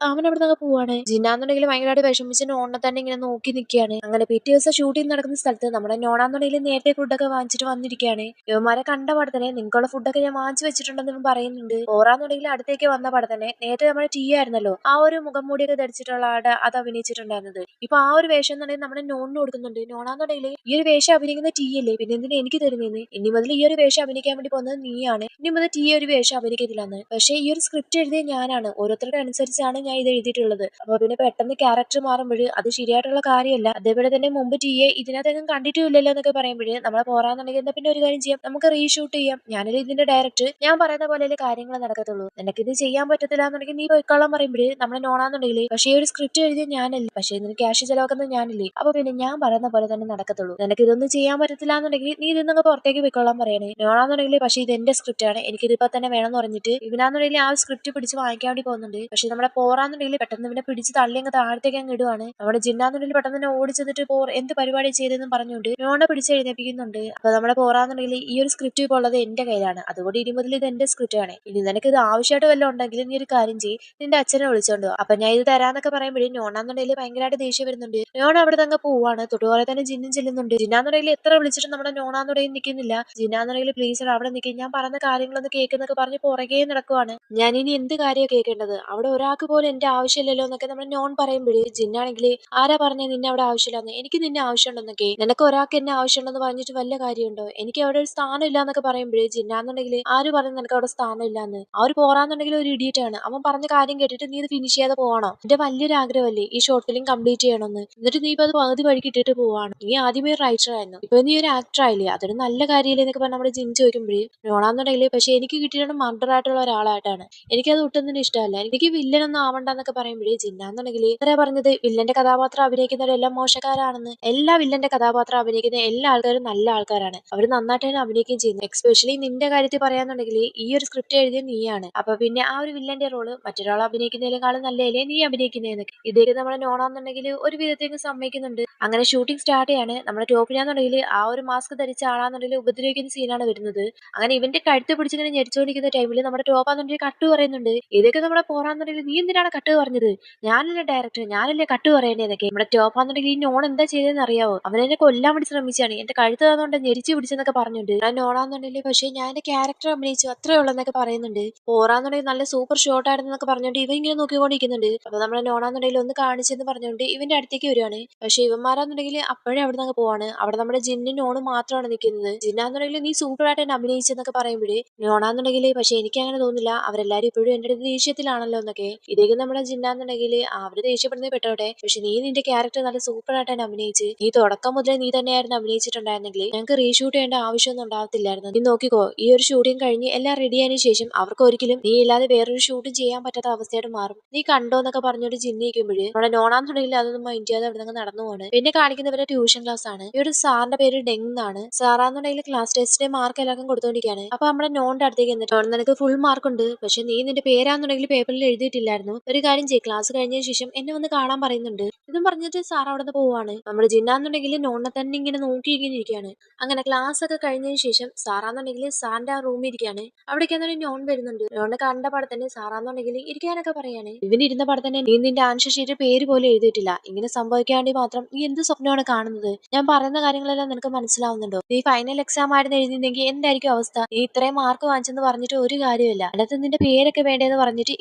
അവൻ അവിടെ നിന്ന് പോവാണ്. ജിന്നാന്നുണ്ടെങ്കിൽ ഭയങ്കരമായിട്ട് വിഷമിച്ച് നോണിനെ തന്നെ ഇങ്ങനെ നോക്കി നിൽക്കുകയാണ്. അങ്ങനെ പിറ്റേ ദിവസം ഷൂട്ടിംഗ് നടക്കുന്ന സ്ഥലത്ത് നമ്മുടെ നോണാന്നുണ്ടെങ്കിൽ നേരത്തെ ഫുഡൊക്കെ വാങ്ങിച്ചിട്ട് വന്നിരിക്കുകയാണ്. ഇവന്മാരെ കണ്ട പാടെ തന്നെ നിങ്ങൾക്കുള്ള ഫുഡൊക്കെ ഞാൻ വാങ്ങിച്ചു വെച്ചിട്ടുണ്ടെന്നും പറയുന്നുണ്ട്. ഓറാന്നുണ്ടെങ്കിൽ അടുത്തേക്ക് വന്ന പാടെ തന്നെ നേരത്തെ നമ്മുടെ ടീ ആയിരുന്നല്ലോ ആ ഒരു മുഖം മൂടിയൊക്കെ ധരിച്ചിട്ടുള്ള ആടെ അത് അഭിനയിച്ചിട്ടുണ്ടായിരുന്നത്. ഇപ്പൊ ആ ഒരു വേഷം എന്നുണ്ടെങ്കിൽ നമ്മുടെ നോണിന് കൊടുക്കുന്നുണ്ട്. നോണാന്നുണ്ടെങ്കിൽ ഈ ഒരു വേഷം അഭിനയിക്കുന്ന ടീ അല്ലേ, പിന്നെ എന്തിനാ എനിക്ക് തരുന്നേന്ന്, ഇനി മുതൽ ഈ ഒരു വേഷം അഭിനയിക്കാൻ വേണ്ടി പോകുന്നത് നീയാണ്, ഇനി മുതൽ ടീ ഒരു വേഷം അഭിനയിക്കത്തില്ലാന്ന്. പക്ഷേ ഈ ഒരു സ്ക്രിപ്റ്റ് എഴുതിയ ഞാനാണ്, ഓരോരുത്തരുടെ അനുസരിച്ചാണ് ഞാൻ ഇത് എഴുതിയിട്ടുള്ളത്. അപ്പൊ പിന്നെ പെട്ടെന്ന് ക്യാരക്ടർ മാറുമ്പോൾ അത് ശരിയായിട്ടുള്ള കാര്യമല്ല. അതേപോലെ തന്നെ മുമ്പ് ടീയെ ഇതിനകത്തെങ്കിലും കണ്ടിട്ടില്ലല്ലോ എന്നൊക്കെ പറയുമ്പോൾ നമ്മളെ പോറാന്നുണ്ടെങ്കിൽ എന്താ പിന്നെ ഒരു കാര്യം ചെയ്യാം, നമുക്ക് റീഷൂട്ട് ചെയ്യാം, ഞാനല്ലേ ഇതിന്റെ ഡയറക്ടർ, ഞാൻ പറയുന്ന പോലെ കാര്യങ്ങൾ നടക്കത്തുള്ളൂ, നിനക്കിത് ചെയ്യാൻ പറ്റത്തില്ല എന്നുണ്ടെങ്കിൽ നീ പോയിക്കോളാൻ പറയുമ്പോൾ നമ്മളെ നോണാന്നുണ്ടെങ്കിൽ പക്ഷേ ഈ ഒരു സ്ക്രിപ്റ്റ് എഴുതിയ ഞാനല്ലേ, പക്ഷേ ഇതിന് ക്യാഷ് ചെലവാക്കുന്നത് ഞാനില്ലേ, അപ്പൊ പിന്നെ ഞാൻ പറയുന്ന പോലെ തന്നെ നടക്കത്തുള്ളൂ, നിനക്ക് ഇതൊന്നും ചെയ്യാൻ പറ്റത്തില്ല എന്നുണ്ടെങ്കിൽ നീ ഇതിന്നൊക്കെ പുറത്തേക്ക് പോയിക്കോളാൻ പറയണേ. നോണാന്നുണ്ടെങ്കിൽ പക്ഷേ ഇത് എന്റെ സ്ക്രിപ്റ്റ് ആണ്, എനിക്കിതിപ്പോ തന്നെ വേണമെന്ന് പറഞ്ഞിട്ട് ഇവനാന്നുണ്ടെങ്കിൽ ആ സ്ക്രിപ്റ്റ് പിടിച്ച് വാങ്ങിക്കാൻ വേണ്ടി പോകുന്നുണ്ട്. പക്ഷെ നമ്മുടെ പോറാന്നുണ്ടെങ്കിൽ പെട്ടെന്ന് ഇവനെ പിടിച്ച് തള്ളി അങ്ങ് താഴത്തേക്ക് അങ്ങ് ഇടുവാണ്. നമ്മുടെ ജിന്നാന്നുണ്ടെങ്കിൽ പെട്ടെന്ന് തന്നെ ഓടിച്ചെന്നിട്ട് എന്ത് പരിപാടി ചെയ്തെന്നും പറഞ്ഞുകൊണ്ട് നോണ പിടിച്ച് എഴുന്നേപ്പിക്കുന്നുണ്ട്. അപ്പൊ നമ്മുടെ പോറാന്നുണ്ടെങ്കിൽ ഈ ഒരു സ്ക്രിപ്റ്റ് ഇപ്പോൾ ഉള്ളത് എന്റെ കയ്യിലാണ്, അതുകൊണ്ട് ഇനി മുതൽ ഇത് എന്റെ സ്ക്രിപ്റ്റ് ആണ്, ഇനി നിനക്ക് ഇത് ആവശ്യമായിട്ട് വല്ലതും ഉണ്ടെങ്കിൽ നീ ഒരു കാര്യം ചെയ്യും, നിന്റെ അച്ഛനെ വിളിച്ചോണ്ടോ, അപ്പൊ ഞാൻ ഇത് തരാന്നൊക്കെ പറയുമ്പോഴേ നോണാന്നുണ്ടെങ്കിൽ ഭയങ്കരമായിട്ട് ദേഷ്യം വരുന്നുണ്ട്. നോണ അവിടെ തന്നെ പോവാണ്. തൊട്ടുപോലെ തന്നെ ജിന്നും ചെല്ലുന്നുണ്ട്. ജിന്നാന്നുണ്ടെങ്കിൽ എത്ര വിളിച്ചിട്ടും നമ്മുടെ നോണാന്നുണ്ടെങ്കിൽ നിൽക്കുന്നില്ല. ജിന്നാന്നുണ്ടെങ്കിൽ പ്ലീസ് അവിടെ നിൽക്കും, ഞാൻ പറഞ്ഞ കാര്യങ്ങളൊന്ന് കേൾക്കുന്നൊക്കെ പറഞ്ഞ് പുറകെ നടക്കുവാണ്. ഞാൻ ഇനി എന്ത് കാര്യമാണ് കേൾക്കേണ്ടത്, അവിടെ ഒരാൾക്ക് പോലും എന്റെ ആവശ്യമില്ലല്ലോ എന്നൊക്കെ നമ്മുടെ നോൺ പറയുമ്പോഴേ ജിന്നാണെങ്കിൽ ആരാ പറഞ്ഞേ നിന്നെ അവിടെ ആവശ്യമില്ലാന്ന്, എനിക്ക് നിന്നെ ആവശ്യമുണ്ടെന്നൊക്കെ, നിനക്ക് ഒരാൾക്ക് എന്നെ ആവശ്യമുണ്ടെന്ന് പറഞ്ഞിട്ട് വല്ല കാര്യമുണ്ടോ, എനിക്ക് അവിടെ ഒരു സ്ഥാനം ഇല്ല എന്നൊക്കെ പറയുമ്പോഴേ ജിന്നാന്നുണ്ടെങ്കിൽ ആര് പറഞ്ഞു നിനക്ക് അവിടെ സ്ഥാനം ഇല്ലാന്ന്, ആ ഒരു പോറാന്നുണ്ടെങ്കിൽ ഒരു ഇഡിയറ്റ് ആണ്, അവൻ പറഞ്ഞ കാര്യം കേട്ടിട്ട് നീ ഇത് ഫിനിഷ് ചെയ്യാതെ പോവാണോ, എന്റെ വലിയൊരു ആഗ്രഹമല്ലേ ഈ ഷോർട്ട് ഫിലിം കംപ്ലീറ്റ് ചെയ്യണമെന്ന്, എന്നിട്ട് നീ ഇപ്പൊ അത് പകുതി വഴിക്ക് ഇട്ടിട്ട് പോവാണ്, നീ ആദ്യമേ ഒരു റൈറ്റർ ആയിരുന്നു, ഇപ്പൊ നീ ഒരു ആക്ടർ ആയില്ലേ, അതൊരു നല്ല കാര്യമില്ലേ എന്നൊക്കെ പറഞ്ഞ നമ്മുടെ ജിൻ ചോദിക്കുമ്പോഴേ നോണാന്നുണ്ടെങ്കിൽ പക്ഷെ എനിക്ക് കിട്ടിയിട്ട് മർഡർ ആയിട്ടുള്ള ഒരാളായിട്ടാണ്, എനിക്കത് ഒട്ടും തന്നെ ഇഷ്ടമല്ല, എനിക്ക് വില്ലനൊന്നും ആവണ്ടെന്നൊക്കെ പറയുമ്പോഴേ ജിന്നാന്നുണ്ടെങ്കിൽ ഇത്ര പറഞ്ഞത് വില്ലന്റെ കഥാപാത്രം അഭിനയിക്കുന്നവരെല്ലാം മോശക്കാരാണെന്ന്, എല്ലാ വില്ലന്റെ കഥാപാത്രം അഭിനയിക്കുന്ന എല്ലാ ആൾക്കാരും നല്ല ആൾക്കാരാണ്, അവർ നന്നായിട്ട് തന്നെ അഭിനയിക്കുകയും ചെയ്യുന്നു, എക്സ്പെഷ്യലി നിന്റെ കാര്യത്തിൽ പറയാന്നുണ്ടെങ്കിൽ ഈ ഒരു സ്ക്രിപ്റ്റ് എഴുതിയ നീയാണ്, അപ്പൊ പിന്നെ ആ ഒരു വില്ലന്റെ റോള് മറ്റൊരാൾ അഭിനയിക്കുന്നതിനേക്കാളും നല്ലതല്ലേ നീ അഭിനയിക്കുന്നതെന്നൊക്കെ. ഇതൊക്കെ നമ്മുടെ നോണാന്നുണ്ടെങ്കിൽ ഒരു വിധത്തേക്ക് സമ്മതിക്കുന്നുണ്ട്. അങ്ങനെ ഷൂട്ടിംഗ് സ്റ്റാർട്ട് ചെയ്യാണ്. നമ്മുടെ ടോപ്പിനാന്നുണ്ടെങ്കിൽ ആ ഒരു മാസ്ക് ധരിച്ച ആളാന്നുണ്ടെങ്കിൽ ഉപദ്രവിക്കുന്ന സീനാണ് വരുന്നത്. അങ്ങനെ ഇവന്റെ കഴുത്ത് പിടിച്ചിങ്ങനെ ഞെരിച്ചോണ്ടിരിക്കുന്ന ടൈമിൽ നമ്മുടെ ടോപ്പാന്നുണ്ടെങ്കിൽ കട്ട് പറയുന്നുണ്ട്. ഇതൊക്കെ നമ്മളെ പോറാന്നുണ്ടെങ്കിൽ നീ എന്തിനാണ് കട്ട് പറഞ്ഞത്, ഞാനല്ലേ ഡയറക്ടർ, ഞാനല്ലേ കട്ട് പറയേണ്ടതൊക്കെ. നമ്മുടെ ടോപ്പാന്നുണ്ടെങ്കിൽ ഈ നോൺ എന്താ ചെയ്തതെന്ന് അറിയാവോ, അവനെന്നെ കൊല്ലാൻ വേണ്ടി ശ്രമിച്ചാണ്, എന്റെ കഴുത്ത് തന്നുകൊണ്ട് ഞെരിച്ചു പിടിച്ചെന്നൊക്കെ പറഞ്ഞിട്ടുണ്ട്. ഞാൻ നോണാന്നുണ്ടെങ്കിൽ പക്ഷേ ഞാൻ എന്റെ ക്യാരക്ടർ അഭിനയിച്ചു അത്രേ ഉള്ളെന്നൊക്കെ പറയുന്നുണ്ട്. പോറാന്നുണ്ടെങ്കിൽ നല്ല സൂപ്പർ ഷോട്ട് ആയിരുന്നൊക്കെ പറഞ്ഞുകൊണ്ട് ഇവൻ ഇങ്ങനെ നോക്കിക്കൊണ്ടിരിക്കുന്നുണ്ട്. അപ്പൊ നമ്മളെ നോണാന്നുണ്ടെങ്കിൽ ഒന്ന് കാണിച്ചെന്ന് പറഞ്ഞുകൊണ്ട് ഇവന്റെ അടുത്തേക്ക് വരുവാണ്. പക്ഷെ ഇവന്മാരാന്നുണ്ടെങ്കിൽ അപ്പോഴേ അവിടെ നിന്ന് പോവാണ്. അവിടെ നമ്മുടെ ജിന്നും നോണും മാത്രമാണ് നിൽക്കുന്നത്. ജിന്നാന്നുണ്ടെങ്കിൽ നീ സൂപ്പർ ആയിട്ട് തന്നെ അഭിനയിച്ചെന്നൊക്കെ പറയുമ്പോഴേ നോണാന്നുണ്ടെങ്കിൽ പക്ഷെ എനിക്ക് അങ്ങനെ തോന്നില്ല, അവരെല്ലാരും ഇപ്പോഴും എന്റെ അടുത്ത് ദേഷ്യത്തിലാണല്ലോ എന്നൊക്കെ. ഇതേക്ക് നമ്മുടെ ജിന്നാന്നുണ്ടെങ്കിൽ അവര് ദേഷ്യപ്പെടുന്നത് പെട്ടോട്ടെ, പക്ഷെ നീ നിന്റെ ക്യാരക്ടർ നല്ല സൂപ്പർ ആയിട്ട് തന്നെ അഭിനയിച്ച്, നീ തുടക്കം മുതലേ നീ തന്നെയായിരുന്നു അഭിനയിച്ചിട്ടുണ്ടായിരുന്നെങ്കിൽ ഞങ്ങൾക്ക് റീഷൂട്ട് ചെയ്യേണ്ട ആവശ്യമൊന്നും ഉണ്ടാകത്തില്ലായിരുന്നു. നീ നോക്കിക്കോ, ഈ ഒരു ഷൂട്ടിംഗ് കഴിഞ്ഞ് എല്ലാം റെഡി ആയതിനു ശേഷം അവർക്ക് ഒരിക്കലും നീ ഇല്ലാതെ വേറൊരു ഷൂട്ടും ചെയ്യാൻ പറ്റാത്ത അവസ്ഥയായിട്ട് മാറും, നീ കണ്ടോ എന്നൊക്കെ പറഞ്ഞോണ്ട് ജിന്നിക്കുമ്പോഴ് നമ്മുടെ നോണാന്നുണ്ടെങ്കിൽ അതൊന്നും മൈൻഡ് ചെയ്യാതെ അവിടെ നിന്ന് നടന്നു പോവാണ്. പിന്നെ കാണിക്കുന്നവരെ ട്യൂഷൻ ക്ലാസ് ആണ്. ഈ ഒരു സാറിന്റെ പേര് ഡെങ് എന്നാണ്. സാറാന്നുണ്ടെങ്കിൽ ക്ലാസ് ടെസ്റ്റിന്റെ മാർക്ക് എല്ലാവർക്കും കൊടുത്തോണ്ടിരിക്കുകയാണ്. അപ്പൊ നമ്മുടെ നോണിന്റെ അടുത്തേക്ക് എന്നിട്ട് നിനക്ക് ഫുൾ മാർക്ക് ഉണ്ട്, പക്ഷെ നീ നിന്റെ പേരാന്നുണ്ടെങ്കിൽ പേപ്പറിൽ എഴുതിയിട്ടില്ലായിരുന്നു, ഒരു കാര്യം ചെയ്യ്, ക്ലാസ് കഴിഞ്ഞതിന് ശേഷം എന്നെ ഒന്ന് കാണാൻ പറയുന്നുണ്ട്. ഇതും പറഞ്ഞിട്ട് സാർ അവിടെ നിന്ന് പോവാണ്. നമ്മുടെ ജിന്നാന്നുണ്ടെങ്കിൽ നോണിനെ തന്നെ ഇങ്ങനെ നോക്കി ഇങ്ങനെ ഇരിക്കുകയാണ്. അങ്ങനെ ക്ലാസ് ഒക്കെ കഴിഞ്ഞതിന് ശേഷം സാറാന്നുണ്ടെങ്കിൽ സാറിന്റെ ആ റൂമിൽ ഇരിക്കുകയാണ്. അവിടേക്ക് നോൺ വരുന്നുണ്ട്. നോണിനെ കണ്ട പാടെ തന്നെ സാറാന്നുണ്ടെങ്കിൽ ഇരിക്കാനൊക്കെ പറയാണ്. ഇവന് ഇരുന്ന പാടെ തന്നെ നീ നിന്റെ ആൻസർ ഷീറ്റ് പേര് പോലും എഴുതിയിട്ടില്ല, ഇങ്ങനെ സംഭവിക്കാൻ വേണ്ടി മാത്രം നീ എന്ത് സ്വപ്നമാണ് കാണുന്നത്, ഞാൻ പറയുന്ന കാര്യങ്ങളെല്ലാം നിനക്ക് മനസ്സിലാവുന്നുണ്ടോ, നീ ഫൈനൽ എക്സാം ആയിരുന്നു എഴുതിയിരുന്നെങ്കിൽ എന്തായിരിക്കും അവസ്ഥ, നീ ഇത്രയും മാർക്ക് വാങ്ങിച്ചെന്ന് പറഞ്ഞിട്ട് ഒരു കാര്യമില്ല, അതിനകത്ത് നിന്റെ പേരൊക്കെ വേണ്ടതെന്ന് പറഞ്ഞിട്ട്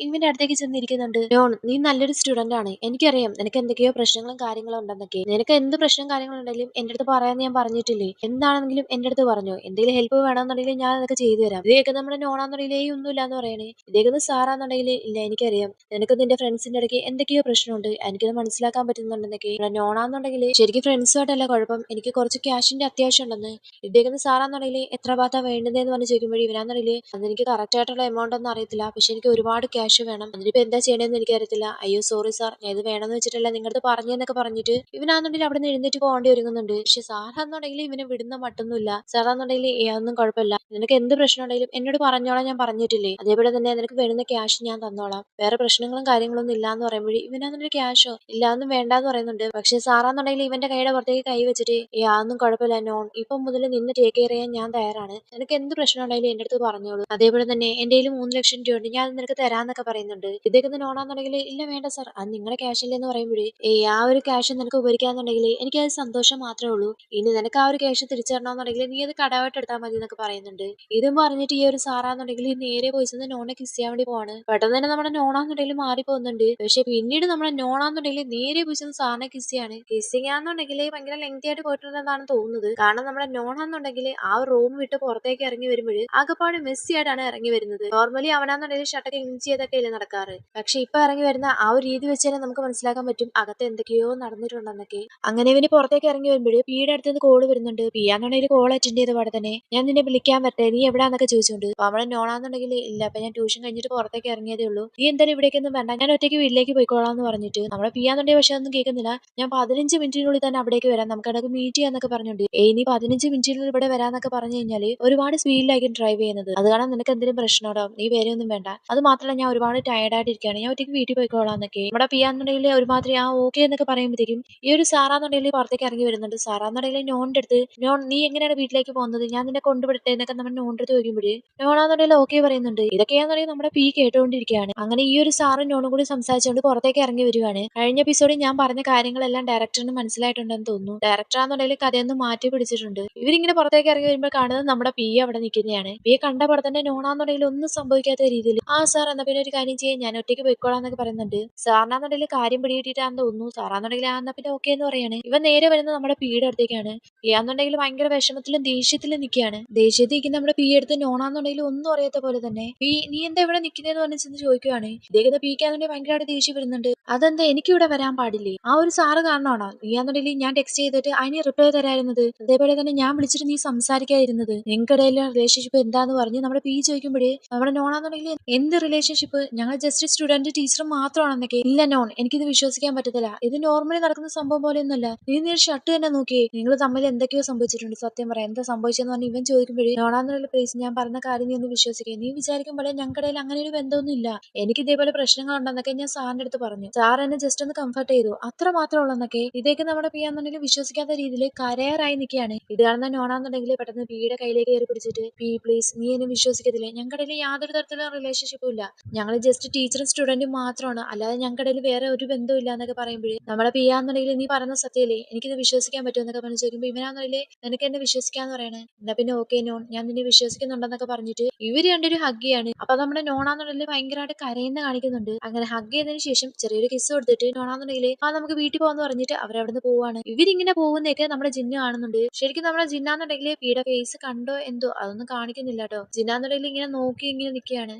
ഇവന്റെ അടുത്തേക്ക് ചെന്നിരിക്കുന്നുണ്ട്. നോൺ, നീ നല്ലൊരു സ്റ്റുഡന്റ് ആണ്, എനിക്കറിയാം നിനക്ക് എന്തൊക്കെയോ പ്രശ്നങ്ങളും കാര്യങ്ങളും ഉണ്ടെന്നൊക്കെ, നിനക്ക് എന്ത് പ്രശ്നം കാര്യങ്ങളും ഉണ്ടെങ്കിലും എന്റെ അടുത്ത് പറയാന്ന് ഞാൻ പറഞ്ഞിട്ടില്ലേ, എന്താണെങ്കിലും എന്റെ അടുത്ത് പറഞ്ഞു, എന്തെങ്കിലും ഹെൽപ്പ് വേണമെന്നുണ്ടെങ്കിൽ ഞാൻ അതൊക്കെ ചെയ്തു തരാം. ഇതൊക്കെ നമ്മുടെ നോണാന്നുണ്ടെങ്കിൽ ഒന്നുമില്ല എന്ന് പറയണേ. ഇതേക്കുന്ന സാറാന്നുണ്ടെങ്കിൽ ഇല്ല, എനിക്കറിയാം നിനക്ക് നിന്റെ ഫ്രണ്ട്സിന്റെ ഇടയ്ക്ക് എന്തൊക്കെയോ പ്രശ്നമുണ്ട്, എനിക്കത് മനസ്സിലാക്കാൻ പറ്റുന്നുണ്ടെന്നൊക്കെ. നോണാന്നുണ്ടെങ്കിൽ ശരിക്കും ഫ്രണ്ട്സുമായിട്ടല്ല കുഴപ്പം, എനിക്ക് കുറച്ച് ക്യാഷിന്റെ അത്യാവശ്യം ഉണ്ടെന്ന്. ഇതേക്കുന്ന സാറാന്നുണ്ടെങ്കിൽ എത്ര ഭാഗത്താ വേണ്ടതെന്ന് പറഞ്ഞ് ചോദിക്കുമ്പോഴേ ഇവനാന്നുണ്ടെങ്കിൽ അതെനിക്ക് കറക്റ്റ് ആയിട്ടുള്ള എമൗണ്ട് ഒന്നും അറിയത്തില്ല, പക്ഷെ എനിക്ക് ഒരുപാട് ക്യാഷ് വേണം, അതിനിപ്പോ എന്താ ചെയ്യണമെന്ന് എനിക്കറിയത്തില്ല. അയ്യോ സോറി സാർ, ഞാൻ ഇത് വേണമെന്ന് വെച്ചിട്ടല്ല നിങ്ങളുടെ പറഞ്ഞെന്നൊക്കെ പറഞ്ഞിട്ട് ഇവനാന്നുണ്ടെങ്കിൽ അവിടെ നിന്ന് എഴുന്നേറ്റ് പോകേണ്ടി ഒരുങ്ങുന്നുണ്ട്. പക്ഷെ സാറാന്നുണ്ടെങ്കിൽ ഇവനെ വിടുന്ന മട്ടൊന്നുമില്ല. സാറാന്നുണ്ടെങ്കിൽ അതൊന്നും കുഴപ്പമില്ല, നിനക്ക് എന്ത് പ്രശ്നം ഉണ്ടെങ്കിലും എന്നോട് പറഞ്ഞോളാം, ഞാൻ പറഞ്ഞിട്ടില്ലേ, അതേപോലെ തന്നെ നിനക്ക് വേണ്ടുന്ന ക്യാഷ് ഞാൻ തന്നോളാം, വേറെ പ്രശ്നങ്ങളും കാര്യങ്ങളൊന്നും ഇല്ലാന്ന് പറയുമ്പോഴേ ഇവനാന്നുണ്ടെങ്കിൽ ക്യാഷോ ഇല്ലാന്നും വേണ്ടാന്ന് പറയുന്നുണ്ട്. പക്ഷെ സാറാന്നുണ്ടെങ്കിൽ ഇവന്റെ കൈയുടെ പുറത്തേക്ക് കൈ വെച്ചിട്ട് അതൊന്നും കുഴപ്പമില്ല നോൺ, ഇപ്പം മുതൽ നിന്നെ ടേക്ക് കെയർ ചെയ്യാൻ ഞാൻ തയ്യാറാണ്, നിനക്ക് എന്ത് പ്രശ്നം ഉണ്ടെങ്കിലും എന്റെ അടുത്ത് പറഞ്ഞോളൂ, അതേപോലെ തന്നെ എന്റെ കയ്യിൽ 3 ലക്ഷം രൂപ ഉണ്ട്, ഞാൻ അത് നിനക്ക് തരാന്നൊക്കെ പറയുന്നുണ്ട്. ഇതേക്കുന്ന നോണാന്നുണ്ടെങ്കിൽ ഇല്ല വേണ്ട സാർ, അത് നിങ്ങളുടെ ക്യാഷ് ഇല്ലെന്ന് പറയുമ്പോഴേ ആ ഒരു ക്യാഷ് നിനക്ക് ഉപയോഗിക്കാന്നുണ്ടെങ്കിൽ എനിക്കത് സന്തോഷം മാത്രമേ ഉള്ളൂ, ഇനി നിനക്ക് ആ ഒരു ക്യാഷ് തിരിച്ചു തരണമെന്നുണ്ടെങ്കിൽ നീ അത് കടമായിട്ട് എടുത്താൽ മതി എന്നൊക്കെ പറയുന്നുണ്ട്. ഇതും പറഞ്ഞിട്ട് ഈ ഒരു സാറാന്നുണ്ടെങ്കിൽ നേരെ പോയി ചെന്ന് നോണെ കിസ് ചെയ്യാൻ വേണ്ടി പോവാണ്. പെട്ടെന്ന് തന്നെ നമ്മുടെ നോണാന്നുണ്ടെങ്കിൽ മാറി പോകുന്നുണ്ട്. പക്ഷെ പിന്നീട് നമ്മുടെ നോണാന്നുണ്ടെങ്കിൽ നേരെ പോയി ചെന്ന് സാറിനെ കിസ് ചെയ്യാണ്. കിസ് ചെയ്യാന്നുണ്ടെങ്കിൽ ഭയങ്കര ലെങ്തി ആയിട്ട് പോയിട്ടുണ്ടെന്നാണ് തോന്നുന്നത്. കാരണം നമ്മുടെ നോണാന്നുണ്ടെങ്കിൽ ആ റൂം വിട്ട് പുറത്തേക്ക് ഇറങ്ങി വരുമ്പോൾ ആകെപ്പാട് മെസ്സി ആയിട്ടാണ് ഇറങ്ങി വരുന്നത്. നോർമലി അവനാന്നുണ്ടെങ്കിൽ ഷർട്ടൊക്കെ ഇഞ്ച് ചെയ്തൊക്കെ അല്ലേ നടക്കാറ്, പക്ഷെ ഇപ്പൊ ഇറങ്ങി വരുന്ന ആ ഒരു രീതി വെച്ച് തന്നെ നമുക്ക് മനസ്സിലാക്കാൻ പറ്റും അകത്ത് എന്തൊക്കെയോ നടന്നിട്ടുണ്ടെന്നൊക്കെ. അങ്ങനെ ഇവന് പുറത്തേക്ക് ഇറങ്ങി വരുമ്പോൾ പിയുടെ അടുത്ത് നിന്ന് കോള് വരുന്നുണ്ട്. പിയാന്നുണ്ടെങ്കിൽ കോൾ അറ്റൻഡ് ചെയ്ത പാടെ തന്നെ ഞാൻ നിന്നെ വിളിക്കാൻ പറ്റേ, നീ എവിടാന്നൊക്കെ ചോദിച്ചോണ്ട്. അപ്പൊ അവളെ നോണാന്നുണ്ടെങ്കിൽ ഇല്ല, അപ്പൊ ഞാൻ ട്യൂഷൻ കഴിഞ്ഞിട്ട് പുറത്തേക്ക് ഇറങ്ങിയതേ ഉള്ളൂ, നീ എന്തായാലും ഇവിടേക്കൊന്നും വേണ്ട, ഞാൻ ഒറ്റയ്ക്ക് വീട്ടിലേക്ക് പോയിക്കോളാന്ന് പറഞ്ഞിട്ട് നമ്മളെ പിയാന്നുണ്ടെങ്കിൽ പക്ഷെ ഒന്നും കേൾക്കുന്നില്ല. ഞാൻ 15 മിനിറ്റിനുള്ളിൽ തന്നെ അവിടേക്ക് വരാം, നമുക്ക് അടക്കം മീറ്റ് ചെയ്യാന്നൊക്കെ പറഞ്ഞുണ്ട്. നീ 15 മിനിറ്റിനുള്ളിൽ ഇവിടെ വരാന്നൊക്കെ പറഞ്ഞു കഴിഞ്ഞാല് ഒരുപാട് സ്പീഡിലായിരിക്കും ഡ്രൈവ് ചെയ്യുന്നത്, അത് കാരണം നിനക്ക് എന്തെങ്കിലും പ്രശ്നമാണോ, നീ വേറെ ഒന്നും വേണ്ട, അത് മാത്രമല്ല ഞാൻ ഒരുപാട് ടയർഡായിട്ടിരിക്കുകയാണ്, ഞാൻ ഒറ്റയ്ക്ക് വീട്ടിൽ പോയിക്കോളാന്നൊക്കെ നമ്മുടെ പിയാന്നുണ്ടെങ്കിൽ ഒരുമാതിരി ഓക്കെ എന്നൊക്കെ പറയുമ്പോഴത്തേക്കും ഈ ഒരു സാറാന്നുണ്ടെങ്കിൽ പുറത്തേക്ക് ഇറങ്ങി വരുന്നുണ്ട്. സാറാന്നുണ്ടെങ്കിൽ നോണിന്റെ അടുത്ത് നോൺ നീ എങ്ങനെയാണ് വീട്ടിലേക്ക് പോകുന്നത്, ഞാൻ നിന്നെ കൊണ്ടുവിടട്ടെ എന്നൊക്കെ നമ്മുടെ നോണിന്റെ അടുത്ത് ചോദിക്കുമ്പോഴേ നോണാന്നുണ്ടെങ്കിൽ ഓക്കെ പറയുന്നുണ്ട്. ഇതൊക്കെയാണെന്നുണ്ടെങ്കിൽ നമ്മുടെ പി കേട്ടുകൊണ്ടിരിക്കുകയാണ്. അങ്ങനെ ഈ ഒരു സാറും നോണും കൂടി സംസാരിച്ചുകൊണ്ട് പുറത്തേക്ക് ഇറങ്ങി വരുവാണ്. കഴിഞ്ഞ എപ്പിസോഡിൽ ഞാൻ പറഞ്ഞ കാര്യങ്ങളെല്ലാം ഡയറക്ടറിന് മനസ്സിലായിട്ടുണ്ടെന്ന് തോന്നുന്നു. ഡയറക്ടറാന്നുണ്ടെങ്കിൽ കഥയൊന്നും മാറ്റി പിടിച്ചിട്ടുണ്ട്. ഇവരിങ്ങനെ പുറത്തേക്ക് ഇറങ്ങി വരുമ്പോൾ കാണുന്നത് നമ്മുടെ പി അവിടെ നിൽക്കുന്നതാണ്. പിയെ കണ്ട പോലെ തന്നെ നോണാന്നുണ്ടെങ്കിൽ ഒന്നും സംഭവിക്കാത്ത രീതിയിൽ ആ സാർ എന്നാ പിന്നെ ഒരു കാര്യം ചെയ്യാൻ ഞാൻ ഒറ്റയ്ക്ക് പോയിക്കോളാന്നൊക്കെ പറയുന്നുണ്ട്. സാറിനാന്നുണ്ടെങ്കിൽ കാര്യം പിടികിട്ടിട്ടാന്ന് തോന്നുന്നു. സാറാന്നുണ്ടെങ്കിൽ എന്നാ പിന്നെ ഓക്കെ എന്ന് പറയാണ്. ഇവ നേരെ വരുന്നത് നമ്മുടെ പിയുടെ അടുത്തേക്കാണ്. പിയാന്നുണ്ടെങ്കിൽ ഭയങ്കര വിഷമത്തിലും ദേഷ്യത്തിലും നിൽക്കുകയാണ്. ദേഷ്യത്തിൽ നിൽക്കുന്ന നമ്മുടെ പി എടുത്ത് നോണാന്നുണ്ടെങ്കിൽ ഒന്നും അറിയാത്ത പോലെ തന്നെ നീ എന്താ ഇവിടെ നിൽക്കുന്നതെന്ന് പറഞ്ഞ് ചെന്ന് ചോദിക്കുവാണ്. ഇദ്ദേഹത്തെ പിക്കാന്നുണ്ടെങ്കിൽ ഭയങ്കരമായിട്ട് ദേഷ്യം വരുന്നുണ്ട്. അതെന്താ എനിക്ക് ഇവിടെ വരാൻ പാടില്ലേ, ആ ഒരു സാറ് കാരണമാണോ നീയാന്നുണ്ടെങ്കിൽ ഞാൻ ടെക്സ്റ്റ് ചെയ്തിട്ട് അതിന് റിപ്ലൈ തരായിരുന്നത്, അതേപോലെ തന്നെ ഞാൻ വിളിച്ചിട്ട് നീ സംസാരിക്കാതിരുന്നത്, നിങ്ങൾക്കിടയിലെ റിലേഷൻഷിപ്പ് എന്താന്ന് പറഞ്ഞ് നമ്മുടെ പി ചോദിക്കുമ്പോഴേ നമ്മുടെ നോണാന്നുണ്ടെങ്കിൽ എന്ത് റിലേഷൻഷിപ്പ്, ഞങ്ങൾ ജസ്റ്റ് സ്റ്റുഡന്റ് ടീച്ചർ മാത്രമാണെന്നൊക്കെ. ഇല്ല നോൺ, എനിക്കിത് വിശ്വസിക്കാൻ പറ്റത്തില്ല, ഇത് നോർമലി നടക്കുന്ന സംഭവം പോലെയൊന്നുമല്ല, നീ ഷർട്ട് തന്നെ നോക്കിയേ, നിങ്ങൾ തമ്മിൽ എന്തൊക്കെയോ സംഭവിച്ചിട്ടുണ്ട്, സത്യം പറയാം എന്താ സംഭവിച്ചെന്ന് പറഞ്ഞ് ഇവൻ ചോദിക്കുമ്പോഴേ നോണാന്നുള്ള പ്ലേസ് ഞാൻ പറഞ്ഞ കാര്യം നീ ഒന്ന് വിശ്വസിക്കുക, നീ വിചാരിക്കുമ്പോഴേ ഞങ്ങൾക്കിടയിൽ അങ്ങനെ ഒരു ബന്ധമൊന്നും ഇല്ല, എനിക്ക് ഇതേപോലെ പ്രശ്നങ്ങൾ ഉണ്ടെന്നൊക്കെ ഞാൻ സാറിന്റെ അടുത്ത് പറഞ്ഞു, സാർ എന്നെ ജസ്റ്റ് ഒന്ന് കംഫർട്ട് ചെയ്തു, അത്ര മാത്രമേ ഉള്ളെന്നൊക്കെ. ഇതേക്ക് നമ്മുടെ പിയാന്നുണ്ടെങ്കിൽ വിശ്വസിക്കാത്ത രീതിയിൽ കരയാറായി നിൽക്കുകയാണ്. ഇത് കാണുന്ന നോണാന്നുണ്ടെങ്കിൽ പെട്ടെന്ന് പിയുടെ കയ്യിലേക്ക് കയറി പിടിച്ചിട്ട് പി പ്ലീസ് നീ എന്നെ വിശ്വസിക്കത്തില്ലേ, ഞങ്ങളുടെ യാതൊരു തരത്തിലുള്ള റിലേഷൻഷിപ്പും ഇല്ല, ഞങ്ങൾ ജസ്റ്റ് ടീച്ചറും സ്റ്റുഡന്റും മാത്രമാണ്, അല്ലാതെ ഞങ്ങളുടെ വേറെ ഒരു ബന്ധവും ഇല്ല എന്നൊക്കെ പറയുമ്പോഴേ നമ്മളെ പിയാന്നുണ്ടെങ്കിൽ നീ പറയുന്ന സത്യല്ലേ, എനിക്കിത് വിശ്വസിക്കാൻ പറ്റുമെന്നൊക്കെ പറഞ്ഞു ചോദിക്കുമ്പോൾ ഇവനാന്നുണ്ടെങ്കിൽ നിനക്ക് എന്നെ വിശ്വസിക്കാന്ന് പറയണേ, എന്നാ പിന്നെ ഓക്കെ നോൺ, ഞാൻ നിന്നെ വിശ്വസിക്കുന്നുണ്ടെന്നൊക്കെ പറഞ്ഞിട്ട് ഇവര് രണ്ടൊരു ഹഗ് ചെയ്യാണ്. അപ്പൊ നമ്മുടെ നോണാന്നുണ്ടെങ്കിൽ ഭയങ്കരമായിട്ട് കരയുന്ന കാണിക്കുന്നുണ്ട്. അങ്ങനെ ഹഗ് ചെയ്തതിന് ശേഷം ചെറിയൊരു കിസ് കൊടുത്തിട്ട് നോണാന്നുണ്ടെങ്കിൽ നമുക്ക് വീട്ടിൽ പോകാന്ന് പറഞ്ഞിട്ട് അവരവിടുന്ന് പോവാണ്. ഇവരിങ്ങനെ പോകുന്നതൊക്കെ നമ്മുടെ ജിന്നു കാണുന്നുണ്ട്. ശരിക്കും നമ്മുടെ ജിന്നാന്നുണ്ടെങ്കിൽ പിയുടെ ഫേസ് കണ്ടോ എന്തോ അതൊന്നും കാണിക്കുന്നില്ല കേട്ടോ. ജിന്നാന്നുണ്ടെങ്കിൽ ഇങ്ങനെ നോക്കി ഇങ്ങനെ നിൽക്കുകയാണ്.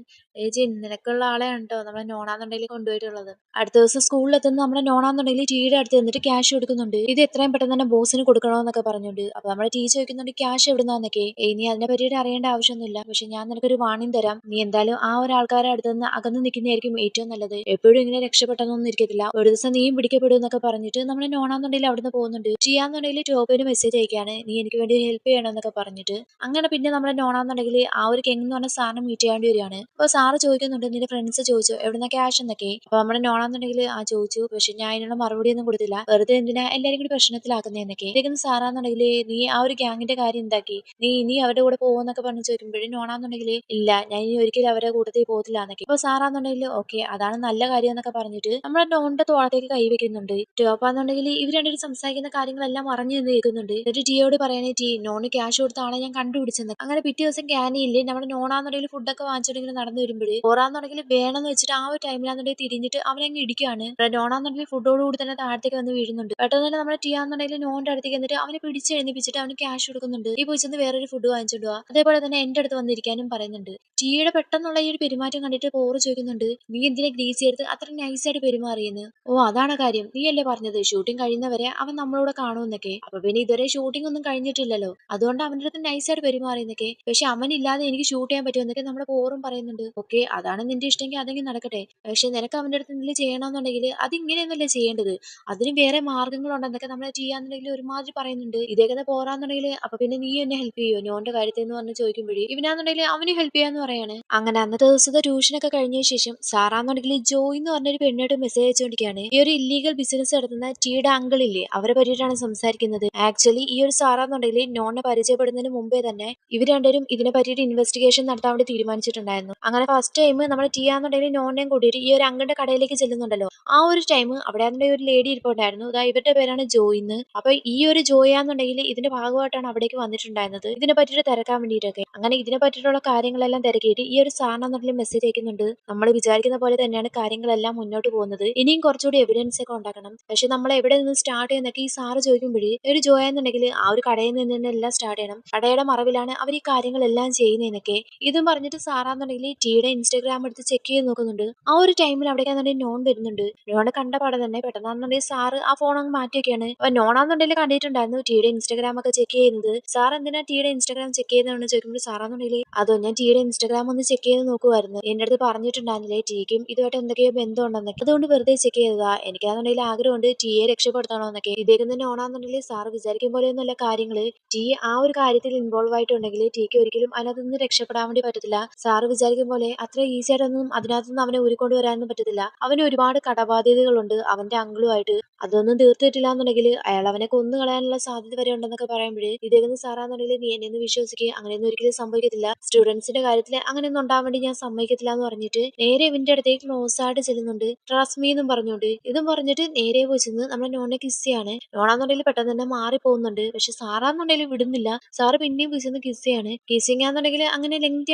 ജിൻ നിനക്കുള്ള ആളെയാണ് കേട്ടോ നമ്മുടെ നോണാന്നുണ്ടെങ്കിൽ കൊണ്ടുപോയിട്ടുള്ളത്. അടുത്ത ദിവസം സ്കൂളിലെത്തുന്ന നമ്മുടെ നോണാന്നുണ്ടെങ്കിൽ ടീയുടെ അടുത്ത് നിന്നിട്ട് ക്യാഷ് കൊടുക്കുന്നുണ്ട്. ഇത് എത്രയും പെട്ടെന്ന് തന്നെ ബോസിന് കൊടുക്കണമെന്നൊക്കെ പറഞ്ഞുണ്ട്. അപ്പൊ നമ്മുടെ ടീച്ചർ ചോദിക്കുന്നുണ്ട് ക്യാഷ് എവിടുന്നാന്നൊക്കെ. നീ അതിനെ പറ്റിയിട്ട് അറിയേണ്ട ആവശ്യമൊന്നുമില്ല, പക്ഷെ ഞാൻ നിനക്കൊരു വാണിംഗ് തരാം, നീ എന്തായാലും ആ ഒരാൾക്കാരുടെ അടുത്ത് നിന്ന് അകന്ന് നിൽക്കുന്നതായിരിക്കും ഏറ്റവും നല്ലത്, എപ്പോഴും ഇങ്ങനെ രക്ഷപ്പെട്ടെന്നൊന്നും ഇരിക്കത്തില്ല, ഒരു ദിവസം നീയും പിടിക്കപ്പെടും എന്നൊക്കെ പറഞ്ഞിട്ട് നമ്മുടെ നോണാന്നുണ്ടെങ്കിൽ അവിടുന്ന് പോകുന്നുണ്ട്. ചെയ്യാന്നുണ്ടെങ്കിൽ ടോപ്പിന് മെസ്സേജ് അയക്കാണ്, നീ എനിക്ക് വേണ്ടി ഹെൽപ്പ് ചെയ്യണം എന്നൊക്കെ പറഞ്ഞിട്ട്. അങ്ങനെ പിന്നെ നമ്മുടെ നോണാന്നുണ്ടെങ്കിൽ ആ ഒരു കെങ് എന്ന് പറഞ്ഞ സാറിനെ മീറ്റ് ചെയ്യേണ്ടി വരികയാണ്. അപ്പൊ സാറ് ചോദിക്കുന്നുണ്ട് നിന്റെ ഫ്രണ്ട്സ് ചോദിച്ചു എവിടുന്ന ക്യാഷ് എന്നൊക്കെ. അപ്പൊ നമ്മുടെ നോണാന്നുണ്ടെങ്കിൽ ചോദിച്ചു, പക്ഷെ ഞാൻ അതിനുള്ള മറുപടി ഒന്നും കൊടുത്തില്ല, വെറുതെ എന്തിനാ എല്ലാരും കൂടി പ്രശ്നത്തിലാക്കുന്നതെന്നൊക്കെ. ഇതൊക്കെ സാറാന്നുണ്ടെങ്കിൽ നീ ആ ഒരു ഗ്യാങ്ങിന്റെ കാര്യം എന്താക്കി, നീ ഇനി അവരുടെ കൂടെ പോകുന്നൊക്കെ പറഞ്ഞു ചോദിക്കുമ്പോഴും നോണാന്നുണ്ടെങ്കിൽ ഇല്ല ഞാൻ ഇനി ഒരിക്കലും അവരുടെ കൂട്ടത്തിൽ പോകത്തില്ല എന്നൊക്കെ. അപ്പൊ സാറാന്നുണ്ടെങ്കിൽ ഓക്കെ അതാണ് നല്ല കാര്യം എന്നൊക്കെ പറഞ്ഞിട്ട് നമ്മുടെ നോണിന്റെ തോളത്തേക്ക് കൈവയ്ക്കുന്നുണ്ട്. ടോപ്പാന്നുണ്ടെങ്കിൽ ഇവർ രണ്ടുപേരും സംസാരിക്കുന്ന കാര്യങ്ങളെല്ലാം അറിഞ്ഞു നിന്ന് കേൾക്കുന്നുണ്ട്. എന്നിട്ട് ടിയോട് പറയണേ ടി നോണ് ക്യാഷ് കൊടുത്ത ആളെ ഞാൻ കണ്ടുപിടിച്ചെന്ന്. അങ്ങനെ പിറ്റേ ദിവസം ക്യാനിയില്ലേ നമ്മുടെ നോണാന്നുണ്ടെങ്കിൽ ഫുഡൊക്കെ വാങ്ങിച്ചിട്ട് ഇങ്ങനെ നടന്നു വരുമ്പോഴേ ഓറാന്നുണ്ടെങ്കിൽ വേണമെന്ന് വെച്ചിട്ട് ആ ഒരു ടൈമിലാന്നുണ്ടെങ്കിൽ തിരിഞ്ഞിട്ട് അവനങ്ങ് ഇടിക്കുകയാണ്. നോണാന്നുണ്ടെങ്കിൽ ഫുഡോടുകൂടി തന്നെ താഴത്തേക്ക് വന്ന് വീഴുന്നുണ്ട്. പെട്ടെന്ന് തന്നെ നമ്മുടെ ടിയാന്നുണ്ടെങ്കിൽ നോണിന്റെ അടുത്തേക്ക് എന്നിട്ട് അവനെ പിടിച്ചെഴുന്നിപ്പിച്ചിട്ട് അവന് ക്യാഷ് കൊടുക്കുന്നുണ്ട്. ഈ പോയിച്ചെന്ന് വേറൊരു ഫുഡ് വാങ്ങിച്ചോണ്ട് പോവാ, അതേപോലെ തന്നെ എന്റെ അടുത്ത് വന്നിരിക്കാനും പറയുന്നുണ്ട്. ടിയുടെ പെട്ടെന്നുള്ള ഈ ഒരു പെരുമാറ്റം കണ്ടിട്ട് പോറ് ചോദിക്കുന്നുണ്ട് നീ എന്തിനെ ഗ്രീസി എടുത്ത് അത്ര നൈസായിട്ട് പെരുമാറിയെന്ന്. ഓ അതാണ് കാര്യം, നീ അല്ലേ പറഞ്ഞത് ഷൂട്ടിംഗ് കഴിയുന്നവരെ അവൻ നമ്മളോട് കാണുമെന്നൊക്കെ. അപ്പൊ പിന്നെ ഇതുവരെ ഷൂട്ടിംഗ് ഒന്നും കഴിഞ്ഞിട്ടില്ലല്ലോ, പറ്റില്ലല്ലോ. അതുകൊണ്ട് അവന്റെ അടുത്ത് നൈസായിട്ട് പെരുമാറിയെന്നൊക്കെ. പക്ഷെ അവനില്ലാതെ എനിക്ക് ഷൂട്ട് ചെയ്യാൻ പറ്റുമെന്നൊക്കെ നമ്മുടെ പോറും പറയുന്നുണ്ട്. ഓക്കെ, അതാണ് നിന്റെ ഇഷ്ടമെങ്കിൽ അതെങ്കിൽ നടക്കട്ടെ. പക്ഷെ നിനക്ക് അവന്റെ അടുത്ത് എന്തെങ്കിലും ചെയ്യണമെന്നുണ്ടെങ്കിൽ അത് ഇങ്ങനെയൊന്നല്ലേ ചെയ്യേണ്ടത്. അതിന് വേറെ മാർഗ്ഗങ്ങളുണ്ടെന്നൊക്കെ നമ്മളെ ചെയ്യാന്നുണ്ടെങ്കിൽ ഒരുമാതിരി പറയുന്നുണ്ട്. ഇതേക്കന്നെ പോരാന്നുണ്ടെങ്കിൽ അപ്പൊ പിന്നെ നീ എന്നെ ഹെൽപ്പ് ചെയ്യോ നോന്റെ കാര്യത്തിൽ എന്ന് പറഞ്ഞ് ചോദിക്കുമ്പോഴേ ഇവനാന്നുണ്ടെങ്കിൽ അവന് ഹെൽപ്പ് ചെയ്യാന്ന് പറയാണ്. അങ്ങനെ അന്നത്തെ ദിവസത്തെ ട്യൂഷനൊക്കെ കഴിഞ്ഞ ശേഷം സാറാന്നുണ്ടെങ്കിൽ ജോയ് എന്ന് പറഞ്ഞൊരു പെണ്ണായിട്ട് മെസ്സേജ് അയച്ചുകൊണ്ടിരിക്കുകയാണ്. ഈ ഒരു ഇല്ലീഗൽ ബിസിനസ് നടത്തുന്ന ടീയുടെ അങ്കിൾ ഇല്ലേ, അവരെ പറ്റിയിട്ടാണ് സംസാരിക്കുന്നത്. ആക്ച്വലി ഈ ഒരു സാറാന്നുണ്ടെങ്കിൽ നോണിനെ പരിചയപ്പെടുന്നതിന് മുമ്പേ തന്നെ ഇവർ രണ്ടുപേരും ഇതിനെ പറ്റിയിട്ട് ഇൻവെസ്റ്റിഗേഷൻ നടത്താൻ വേണ്ടി തീരുമാനിച്ചിട്ടുണ്ടായിരുന്നു. അങ്ങനെ ഫസ്റ്റ് ടൈം നമ്മുടെ ടീയാന്നുണ്ടെങ്കിൽ നോണിനെയും കൂട്ടിയിട്ട് ഈ ഒരു അങ്കിളിന്റെ കടയിലേക്ക് ചെല്ലുന്നുണ്ടല്ലോ. ആ ഒരു ടൈം അവിടെ ആണെങ്കിൽ ഒരു ലേഡി ഇരിപ്പുണ്ടായിരുന്നു. ഇവരുടെ പേരാണ് ജോയ് എന്ന്. അപ്പൊ ഈ ഒരു ജോയാന്നുണ്ടെങ്കിൽ ഇതിന്റെ ഭാഗമായിട്ടാണ് അവിടേക്ക് വന്നിട്ടുണ്ടായിരുന്നത്, ഇതിനെ പറ്റിയിട്ട് തിരക്കാൻ വേണ്ടിയിട്ടൊക്കെ. അങ്ങനെ ഇതിനെ പറ്റിയിട്ടുള്ള കാര്യങ്ങളെല്ലാം തിരക്കിയിട്ട് ഈ ഒരു സാറിനാണെന്നുണ്ടെങ്കിൽ മെസ്സേജ് അയക്കുന്നുണ്ട്. നമ്മൾ വിചാരിക്കുന്ന പോലെ തന്നെയാണ് കാര്യങ്ങളെല്ലാം മുന്നോട്ട് പോകുന്നത്. ഇനിയും കുറച്ചുകൂടി എവിഡൻസ് ഒക്കെ ഉണ്ടാക്കണം. പക്ഷെ നമ്മൾ എവിടെ നിന്ന് സ്റ്റാർട്ട് ചെയ്യുന്നൊക്കെ ഈ സാറ് ചോദിക്കുമ്പോഴേ ഒരു ജോയ എന്നുണ്ടെങ്കിൽ ആ ഒരു കടയിൽ നിന്ന് തന്നെ എല്ലാം സ്റ്റാർട്ട് ചെയ്യണം. കടയുടെ മറവിലാണ് അവർ ഈ കാര്യങ്ങളെല്ലാം ചെയ്യുന്നതെന്നൊക്കെ ഇതും പറഞ്ഞിട്ട് സാറാന്നുണ്ടെങ്കിൽ ടീയുടെ ഇൻസ്റ്റാഗ്രാം എടുത്ത് ചെക്ക് ചെയ്ത് നോക്കുന്നുണ്ട്. ആ ഒരു ടൈമിൽ അവിടേക്കാന്നുണ്ടെങ്കിൽ നോൺ വരുന്നുണ്ട്. നോൺ കണ്ട പാടെ തന്നെ പെട്ടെന്നാണെന്നുണ്ടെങ്കിൽ സാറ് ആ ഫോൺ അങ്ങ് മാറ്റിയൊക്കെയാണ്. അപ്പൊ നോണാന്നുണ്ടെങ്കിൽ കണ്ടിട്ടുണ്ടായിരുന്നു ടീയുടെ ഇൻസ്റ്റാഗ്രാം ഒക്കെ ചെക്ക് ചെയ്യുന്നത്. സാർ എന്തിനാ ടീയുടെ ഇൻസ്റ്റാഗ്രാം ചെക്ക് ചെയ്യുന്നതെന്ന് ചോദിക്കുമ്പോൾ സാറാന്നുണ്ടെങ്കിൽ അതോ ഞാൻ ടീയുടെ ഇൻസ്റ്റാഗ്രാം ഒന്ന് ചെക്ക് ചെയ്ത് നോക്കുമായിരുന്നു. എന്റെ അടുത്ത് പറഞ്ഞിട്ടുണ്ടായിരുന്നില്ലേ ടീക്കും ഇതുമായിട്ട് എന്തൊക്കെയോ ബന്ധമുണ്ടെന്നൊക്കെ, അതുകൊണ്ട് വെറുതെ ചെക്ക് ചെയ്തതാ. എനിക്കാണെന്നുണ്ടെങ്കിൽ ആഗ്രഹമുണ്ട് ടീയെ രക്ഷപ്പെടുത്തണമെന്നൊക്കെ. ഇദ്ദേഹം തന്നെ ഓണാന്നുണ്ടെങ്കിൽ സാർ വിചാരിക്കും പോലെയൊന്നുമല്ല കാര്യങ്ങള്. ടീ ആ ഒരു കാര്യത്തിൽ ഇൻവോൾവ് ആയിട്ടുണ്ടെങ്കിൽ ടീക്ക് ഒരിക്കലും അതിനകത്ത് നിന്ന് രക്ഷപ്പെടാൻ വേണ്ടി പറ്റത്തില്ല. സാറ് വിചാരിക്കും പോലെ അത്ര ഈസി ആയിട്ടൊന്നും അതിനകത്തുനിന്ന് അവനെ ഊരിക്കൊണ്ട് വരാനൊന്നും പറ്റത്തില്ല. അവന് ഒരുപാട് കടബാധ്യതകളുണ്ട് അവന്റെ അങ്കിളുമായിട്ട്. അതൊന്നും തീർത്തിട്ടില്ല എന്നുണ്ടെങ്കിൽ അയാൾ അവനെ കൊന്നു കളയാനുള്ള സാധ്യത വരെ ഉണ്ടെന്നൊക്കെ പറയുമ്പോഴേ ഇദ്ദേഹം സാറാന്നുണ്ടെങ്കിൽ നീ എന്നെ ഒന്ന് വിശ്വസിക്കുക, അങ്ങനെയൊന്നും ഒരിക്കലും സംഭവിക്കത്തില്ല. സ്റ്റുഡൻസിന്റെ കാര്യത്തിൽ അങ്ങനെയൊന്നും ഉണ്ടാവാൻ വേണ്ടി ഞാൻ സമ്മതിക്കത്തില്ല എന്ന് പറഞ്ഞിട്ട് നേരെ ഇവന്റെ അടുത്തേക്ക് ക്ലോസ് ആയിട്ട് ചെല്ലുന്നുണ്ട്. ട്രസ്റ്റ് മീ എന്നും പറഞ്ഞുകൊണ്ട് ഇതും പറഞ്ഞിട്ട് നേരെ പോയി ചെന്ന് നമ്മുടെ നോണിനെ കിസ് ചെയ്യാണ്. നോണാന്നുണ്ടെങ്കിൽ പെട്ടെന്ന് തന്നെ മാറി പോകുന്നുണ്ട്. പക്ഷെ സാറാന്നുണ്ടെങ്കിൽ വിടുന്നില്ല. സാറ് പിന്നെയും പോയി ചെന്ന് കിസ് ചെയ്യാണ്. കിസ്സിങ് ആണെന്നുണ്ടെങ്കിൽ അങ്ങനെ ലെങ്തി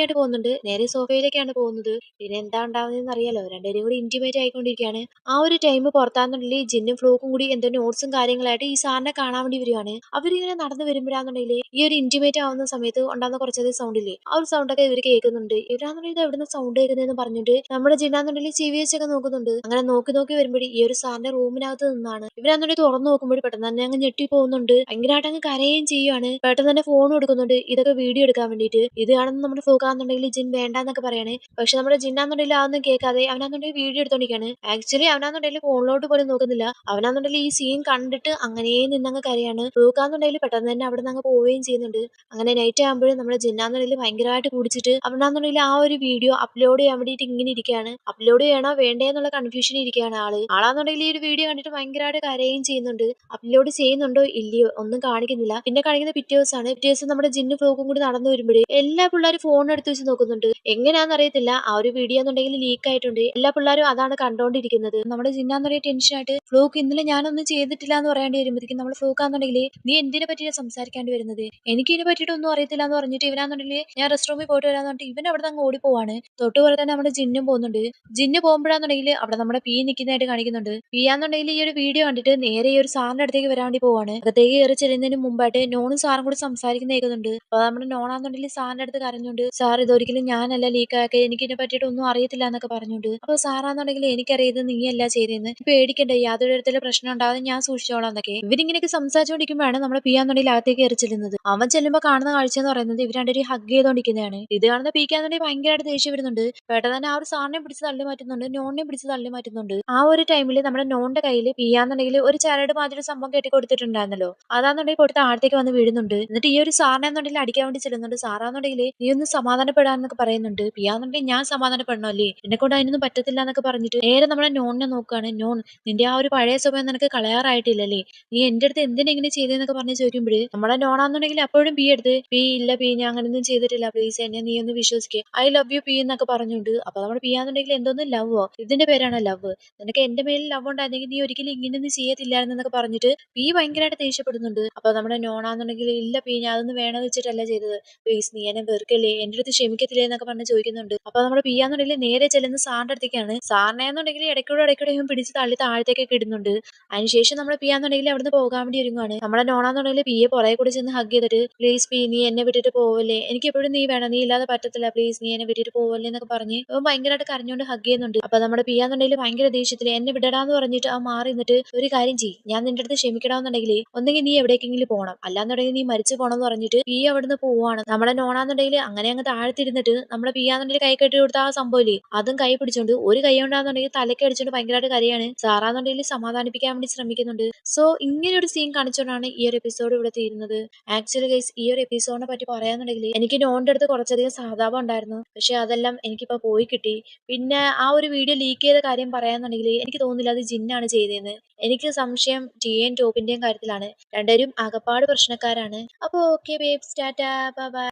ആയിട്ട് പോകുന്നുണ്ട്. നേരെ സോഫയിലേക്കാണ് പോകുന്നത്. പിന്നെ എന്താ ഉണ്ടാവുന്നതെന്ന് അറിയാലോ, രണ്ടുപേരും കൂടി ഇന്റിമേറ്റ് ആയിക്കൊണ്ടിരിക്കുകയാണ്. ആ ഒരു ടൈം പുറത്താന്നുണ്ടെങ്കിൽ ജിന്നും ഫ്ലൂക്കും കൂടി എന്തോ നോട്ട്സും കാര്യങ്ങളായിട്ട് ഈ സാറിനെ കാണാൻ വേണ്ടി വരുവാണ്. അവരിങ്ങനെ നടന്നു വരുമ്പോഴാന്നുണ്ടെങ്കിൽ ഈ ഒരു ഇന്റിമേറ്റ് ആവുന്ന സമയത്ത് ഉണ്ടാകുന്ന കുറച്ചധികം സൗണ്ട് ഇല്ലേ, ആ ഒരു സൗണ്ട് ഒക്കെ ഇവർ കേൾക്കുന്നുണ്ട്. ഇവരാന്നുണ്ടെങ്കിൽ എവിടുന്ന് സൗണ്ട് കേൾക്കുന്നതെന്ന് പറഞ്ഞിട്ട് നമ്മുടെ ജിന്നാന്നുണ്ടെങ്കിൽ ചെവി വെച്ചൊക്കെ നോക്കുന്നുണ്ട്. അങ്ങനെ നോക്കി നോക്കി വരുമ്പോഴേ ഈ ഒരു സാറിന്റെ റൂമിനകത്ത് നിന്നാണ്. ഇവരാന്നുണ്ടെങ്കിൽ തുറന്നു നോക്കുമ്പോൾ പെട്ടെന്ന് തന്നെ അങ്ങ് ഞെട്ടി പോകുന്നുണ്ട്. ഭയങ്കരമായിട്ട് അങ്ങ് കരയുകയും ചെയ്യുവാണ്. പെട്ടെന്ന് തന്നെ ഫോൺ എടുക്കുന്നുണ്ട് ഇതൊക്കെ വീഡിയോ എടുക്കാൻ വേണ്ടിയിട്ട്. ഇത് കാണുന്ന നമ്മുടെ ഫ്ലൂക്കാന്നുണ്ടെങ്കിൽ ജിൻ വേണ്ടാന്നൊക്കെ പറയാണ്. പക്ഷെ നമ്മുടെ ജിന്നാന്നുണ്ടെങ്കിൽ അതൊന്നും കേൾക്കാതെ അവനാന്നുണ്ടെങ്കിൽ വീഡിയോ എടുത്തോണ്ടിരിക്കുകയാണ്. ആക്ച്വലി അവനാന്നുണ്ടെങ്കിൽ ഫോണിലോട്ട് പോലും നോക്കുന്നില്ല. അവനാന്നുണ്ടെങ്കിൽ ഈ സീൻ കണ്ടിട്ട് അങ്ങനെ നിന്നങ്ങ് കരയാണ്. ഫ്ലൂക്കാന്നുണ്ടെങ്കിൽ പെട്ടെന്ന് തന്നെ അവിടെ നിന്ന് അങ്ങ് പോവുകയും ചെയ്യുന്നുണ്ട്. അങ്ങനെ നൈറ്റ് ആകുമ്പോഴും നമ്മുടെ ജിന്നാന്നുണ്ടെങ്കിൽ ഭയങ്കരമായിട്ട് കുടിച്ചിട്ട് അവനാന്നുണ്ടെങ്കിൽ ആ ഒരു വീഡിയോ അപ്ലോഡ് ചെയ്യാൻ വേണ്ടിയിട്ട് ഇങ്ങനെ ഇരിക്കുകയാണ്. അപ്ലോഡ് ചെയ്യണോ വേണ്ടേ എന്നുള്ള കൺഫ്യൂഷൻ ഇരിക്കുകയാണ് ആളാന്നുണ്ടെങ്കിൽ ഈ ഒരു വീഡിയോ കണ്ടിട്ട് ഭയങ്കരമായിട്ട് കരയുകയും ചെയ്യുന്നുണ്ട്. അപ്ലോഡ് ചെയ്യുന്നുണ്ടോ ഇല്ലയോ ഒന്നും കാണിക്കുന്നില്ല. പിന്നെ കാണിക്കുന്ന പിറ്റേ ദിവസമാണ്. പിറ്റേ ദിവസം നമ്മുടെ ജിന്നും ഫ്ലൂക്കും കൂടി നടന്നു വരുമ്പോഴേ എല്ലാ പിള്ളേരും ഫോൺ എടുത്ത് വെച്ച് നോക്കുന്നുണ്ട്. എങ്ങനെയാണെന്ന് അറിയത്തില്ല, ആ ഒരു വീഡിയോ എന്നുണ്ടെങ്കിൽ ലീക്ക് ആയിട്ടുണ്ട്. എല്ലാ പിള്ളേരും അതാണ് കണ്ടോണ്ടിരിക്കുന്നത്. നമ്മുടെ ജിന്നാന്നുണ്ടെങ്കിൽ ടെൻഷനായിട്ട് ഫ്ലൂക്ക് ഇന്നലെ ഞാനൊന്നും ചെയ്തിട്ടില്ല എന്ന് പറയേണ്ടി വരുമ്പോഴത്തേക്കും നമ്മൾ ഫ്ലൂക്കാന്നുണ്ടെങ്കിൽ നീ എന്തിനെ പറ്റിയാണ് സംസാരിക്കാണ്ട് വരുന്നത്, എനിക്ക് ഇതിനെ പറ്റിയിട്ടൊന്നും അറിയത്തില്ല എന്ന് പറഞ്ഞിട്ട് ഇവനാന്നുണ്ടെങ്കിൽ ഞാൻ റെസ്റ്റ് റൂമിൽ പോയിട്ട് വരാന്ന് പറഞ്ഞിട്ട് ഇവൻ അവിടെ നിന്ന് ഓടി പോവാണ്. തൊട്ടുപോലെ തന്നെ നമ്മുടെ ജിന്നും പോകുന്നുണ്ട്. ജിന്ന് പോകുമ്പോഴാന്നുണ്ടെങ്കിൽ അവിടെ നമ്മുടെ പി നിൽക്കുന്നതായിട്ട് കാണിക്കുന്നുണ്ട്. പിയാന്നുണ്ടെങ്കിൽ ഈ ഒരു വീഡിയോ കണ്ടിട്ട് നേരെ ഈ ഒരു സാറിന്റെ അടുത്തേക്ക് വരാൻ വേണ്ടി പോവാണ്. അകത്തേക്ക് കയറി ചെല്ലുന്നതിന് മുമ്പായിട്ട് നോണും സാറും കൂടി സംസാരിക്കുന്ന കേൾക്കുന്നുണ്ട്. അപ്പൊ നമ്മുടെ നോണാന്നുണ്ടെങ്കിൽ സാറിന്റെ അടുത്ത് കരഞ്ഞുണ്ട് സാർ ഇതൊരിക്കലും ഞാനല്ല ലീക്കാക്കി, എനിക്ക് ഇതിനെ പറ്റിയിട്ട് ഒന്നും അറിയത്തില്ല എന്നൊക്കെ പറഞ്ഞുണ്ട്. അപ്പൊ സാറാന്നുണ്ടെങ്കിൽ എനിക്കറിയാം ഇത് നീയല്ല ചെയ്തതെന്ന്, പേടിക്കണ്ട, യാതൊരു തരത്തിലുള്ള പ്രശ്നം ഉണ്ടാവാതെ ഞാൻ സൂക്ഷിച്ചോളാം എന്നൊക്കെ ഇവരിങ്ങനെയൊക്കെ സംസാരിച്ചുകൊണ്ടിരിക്കുമ്പോഴാണ് നമ്മുടെ പിയാന്നുണ്ടെങ്കിൽ അകത്തേക്ക് കയറി ചെല്ലുന്നത്. അവൻ ചെല്ലുമ്പോൾ കാണുന്ന കാഴ്ച എന്ന് പറയുന്നത് ഇവർ രണ്ടുപേരും ഹഗ് ചെയ്തോണ്ടിരിക്കുന്നതാണ്. ഇത് കാണുന്ന പിക്കാന്നുണ്ടെങ്കിൽ ഭയങ്കരമായിട്ട് ദേഷ്യം വരുന്നുണ്ട്. പെട്ടെന്ന് തന്നെ ആ ഒരു സാറിനെ പിടിച്ച് തള്ളി മാറ്റുന്നുണ്ട്, നോണിനെ പിടിച്ച് തള്ളി മാറ്റുന്നുണ്ട്. ആ ഒരു ടൈമിൽ നമ്മുടെ നോണിന്റെ കയ്യിൽ പിയാന്നുണ്ടെങ്കിൽ ഒരു ചരട് മാതിരി ഒരു സംഭവം കെട്ടി കൊടുത്തിട്ടുണ്ടായിരുന്നല്ലോ, അതാന്നുണ്ടെങ്കിൽ കൊടുത്ത് ആഴത്തേക്ക് വന്ന് വീഴുന്നുണ്ട്. എന്നിട്ട് ഈ ഒരു സാറിനെ എന്നുണ്ടെങ്കിൽ അടിക്കാൻ വേണ്ടി ചെല്ലുന്നുണ്ട്. സാറാന്നുണ്ടെങ്കിൽ നീ ഒന്ന് സമാധാനപ്പെടാന്നൊക്കെ പറയുന്നുണ്ട്. പിയാന്നുണ്ടെങ്കിൽ ഞാൻ സമാധാനപ്പെടണോ അല്ലേ, എന്നെ കൊണ്ട് അതിനൊന്നും പറ്റത്തില്ല എന്നൊക്കെ പറഞ്ഞിട്ട് നേരെ നമ്മുടെ നോണിനെ നോക്കുകയാണ്. നോൺ, നിന്റെ ആ ഒരു പഴയ സ്വഭാവം നിനക്ക് കളയാറായിട്ടില്ലല്ലേ, നീ എന്റെ അടുത്ത് എന്തിനാ ഇങ്ങനെ ചെയ്തെന്നൊക്കെ പറഞ്ഞ് ചോദിക്കുമ്പോൾ നമ്മളെ നോണാന്നുണ്ടെങ്കിൽ അപ്പോഴും പി എടുത്ത് പി ഇല്ല പി ഞാൻ അങ്ങനെയൊന്നും ചെയ്തിട്ടില്ല, പ്ലീസ് എന്നെ നീ ഒന്ന് വിശ്വസിക്കുക, ഐ ലവ് യു പി എന്നൊക്കെ പറഞ്ഞുണ്ട്. അപ്പൊ നമ്മുടെ പിയാന്നുണ്ടെങ്കിൽ എന്തോന്നും ലവോ, ഇതിന്റെ പേരാണ് ലവ്, നിനക്ക് എന്റെ മേലിൽ ലവ് ഉണ്ടായിരുന്നെങ്കിൽ നീ ഒരിക്കലും ഇങ്ങനെയൊന്നും ചെയ്യത്തില്ലായിരുന്നൊക്കെ പറഞ്ഞിട്ട് പി ഭയങ്കരമായിട്ട് ദേഷ്യപ്പെടുന്നുണ്ട്. അപ്പൊ നമ്മുടെ നോണാന്നുണ്ടെങ്കിൽ ഇല്ല പി ഞാൻ അതൊന്നും വേണമെന്ന് വെച്ചിട്ടല്ല ചെയ്തത്, പ്ലീസ് നീ എന്നെ വെറുക്കല്ലേ, എന്റെ അടുത്ത് ക്ഷമിക്കത്തില്ലേ എന്നൊക്കെ പറഞ്ഞ് ചോദിക്കുന്നുണ്ട്. അപ്പൊ നമ്മുടെ പിയാന്നുണ്ടെങ്കിൽ നേരെ ചെല്ലുന്ന സാറിന്റെ അടുത്തേക്കാണ്. സാറിനെന്നുണ്ടെങ്കിൽ ഇടയ്ക്കൂടെ ഇവൻ പിടിച്ച് തള്ളി താഴത്തേക്കൊക്കെ ഇടുന്നുണ്ട്. അതിനുശേഷം നമ്മൾ പിയാന്നുണ്ടെങ്കിൽ അവിടുന്ന് പോകാൻ വേണ്ടി ഒരുങ്ങുവാണ്. നമ്മളെ നോണാന്നുണ്ടെങ്കിൽ പിയെ പുറകെ കൂടി ചെന്ന് ഹഗ് ചെയ്തിട്ട് പ്ലീസ് പി നീ എന്നെ വിട്ടിട്ട് പോവല്ലേ, എനിക്ക് എപ്പോഴും നീ വേണം, നീ ഇല്ലാതെ പറ്റത്തില്ല, പ്ലീസ് നീ എന്നെ വിട്ടിട്ട് പോവല്ലേ എന്നൊക്കെ പറഞ്ഞ് അവൻ ഭയങ്കരമായിട്ട് കരഞ്ഞുകൊണ്ട് ഹഗ് ചെയ്യുന്നുണ്ട്. അപ്പൊ നമ്മുടെ പിയാന്നുണ്ടെങ്കിൽ ഭയങ്കര ദേഷ്യത്തില് എന്നെ വിടടാന്ന് പറഞ്ഞിട്ട് ആ മാറി നിന്നിട്ട് ഒരു കാര്യം ചെയ്യ്, ഞാൻ നിന്റെ അടുത്ത് ക്ഷമിക്കണമെന്നുണ്ടെങ്കിൽ ഒന്നെങ്കിൽ നീ എവിടേക്കെങ്കിലും പോകണം, അല്ലാന്നുണ്ടെങ്കിൽ നീ മരിച്ചു പോകണം എന്ന് പറഞ്ഞിട്ട് പി അവിടുന്ന് പോവാണ്. നമ്മളെ നോണാന്നുണ്ടെങ്കിൽ അങ്ങനെ അങ്ങ് താഴ്ത്തിരുന്നിട്ട് നമ്മുടെ പിയാന്നുണ്ടെങ്കിൽ കൈ കെട്ടി കൊടുത്ത ആ സംഭവമില്ലേ അതും കൈ പിടിച്ചോണ്ട് ഒരു കൈ കൊണ്ടാന്നുണ്ടെങ്കിൽ തലയ്ക്ക് അടിച്ചോണ്ട് ഭയങ്കരമായിട്ട് കരയാണ്. സാറാന്നുണ്ടെങ്കിൽ സമാധാനിപ്പിക്കാൻ വേണ്ടി ശ്രമിക്കുന്നുണ്ട്. സോ ഇങ്ങനെ ഒരു സീൻ കാണിച്ചുകൊണ്ടാണ് ഈ ഒരു എപ്പിസോഡ് ഇവിടെ തീരുന്നത്. ആക്ച്വലി ഗൈസ് ഈ ഒരു എപ്പിസോഡിനെ പറ്റി പറയാന്നുണ്ടെങ്കിൽ എനിക്ക് നോണിന്റെ അടുത്ത് കുറച്ചധികം സഹതാപം ഉണ്ടായിരുന്നു. പക്ഷെ അതെല്ലാം എനിക്കിപ്പോ പോയി കിട്ടി. പിന്നെ ആ ഒരു വീഡിയോ ലീക്ക് ചെയ്ത കാര്യം പറയാന്നുണ്ടെങ്കിൽ എനിക്ക് തോന്നുന്നില്ല അത് ജിന്നാണ് ചെയ്തതെന്ന്. എനിക്ക് സംശയം ടിയെയും ടോപ്പിന്റെയും കാര്യത്തിലാണ്. രണ്ടുപേരും ആകപ്പാട് പ്രശ്നക്കാരാണ്. അപ്പൊ okay babes, Tata, bye bye.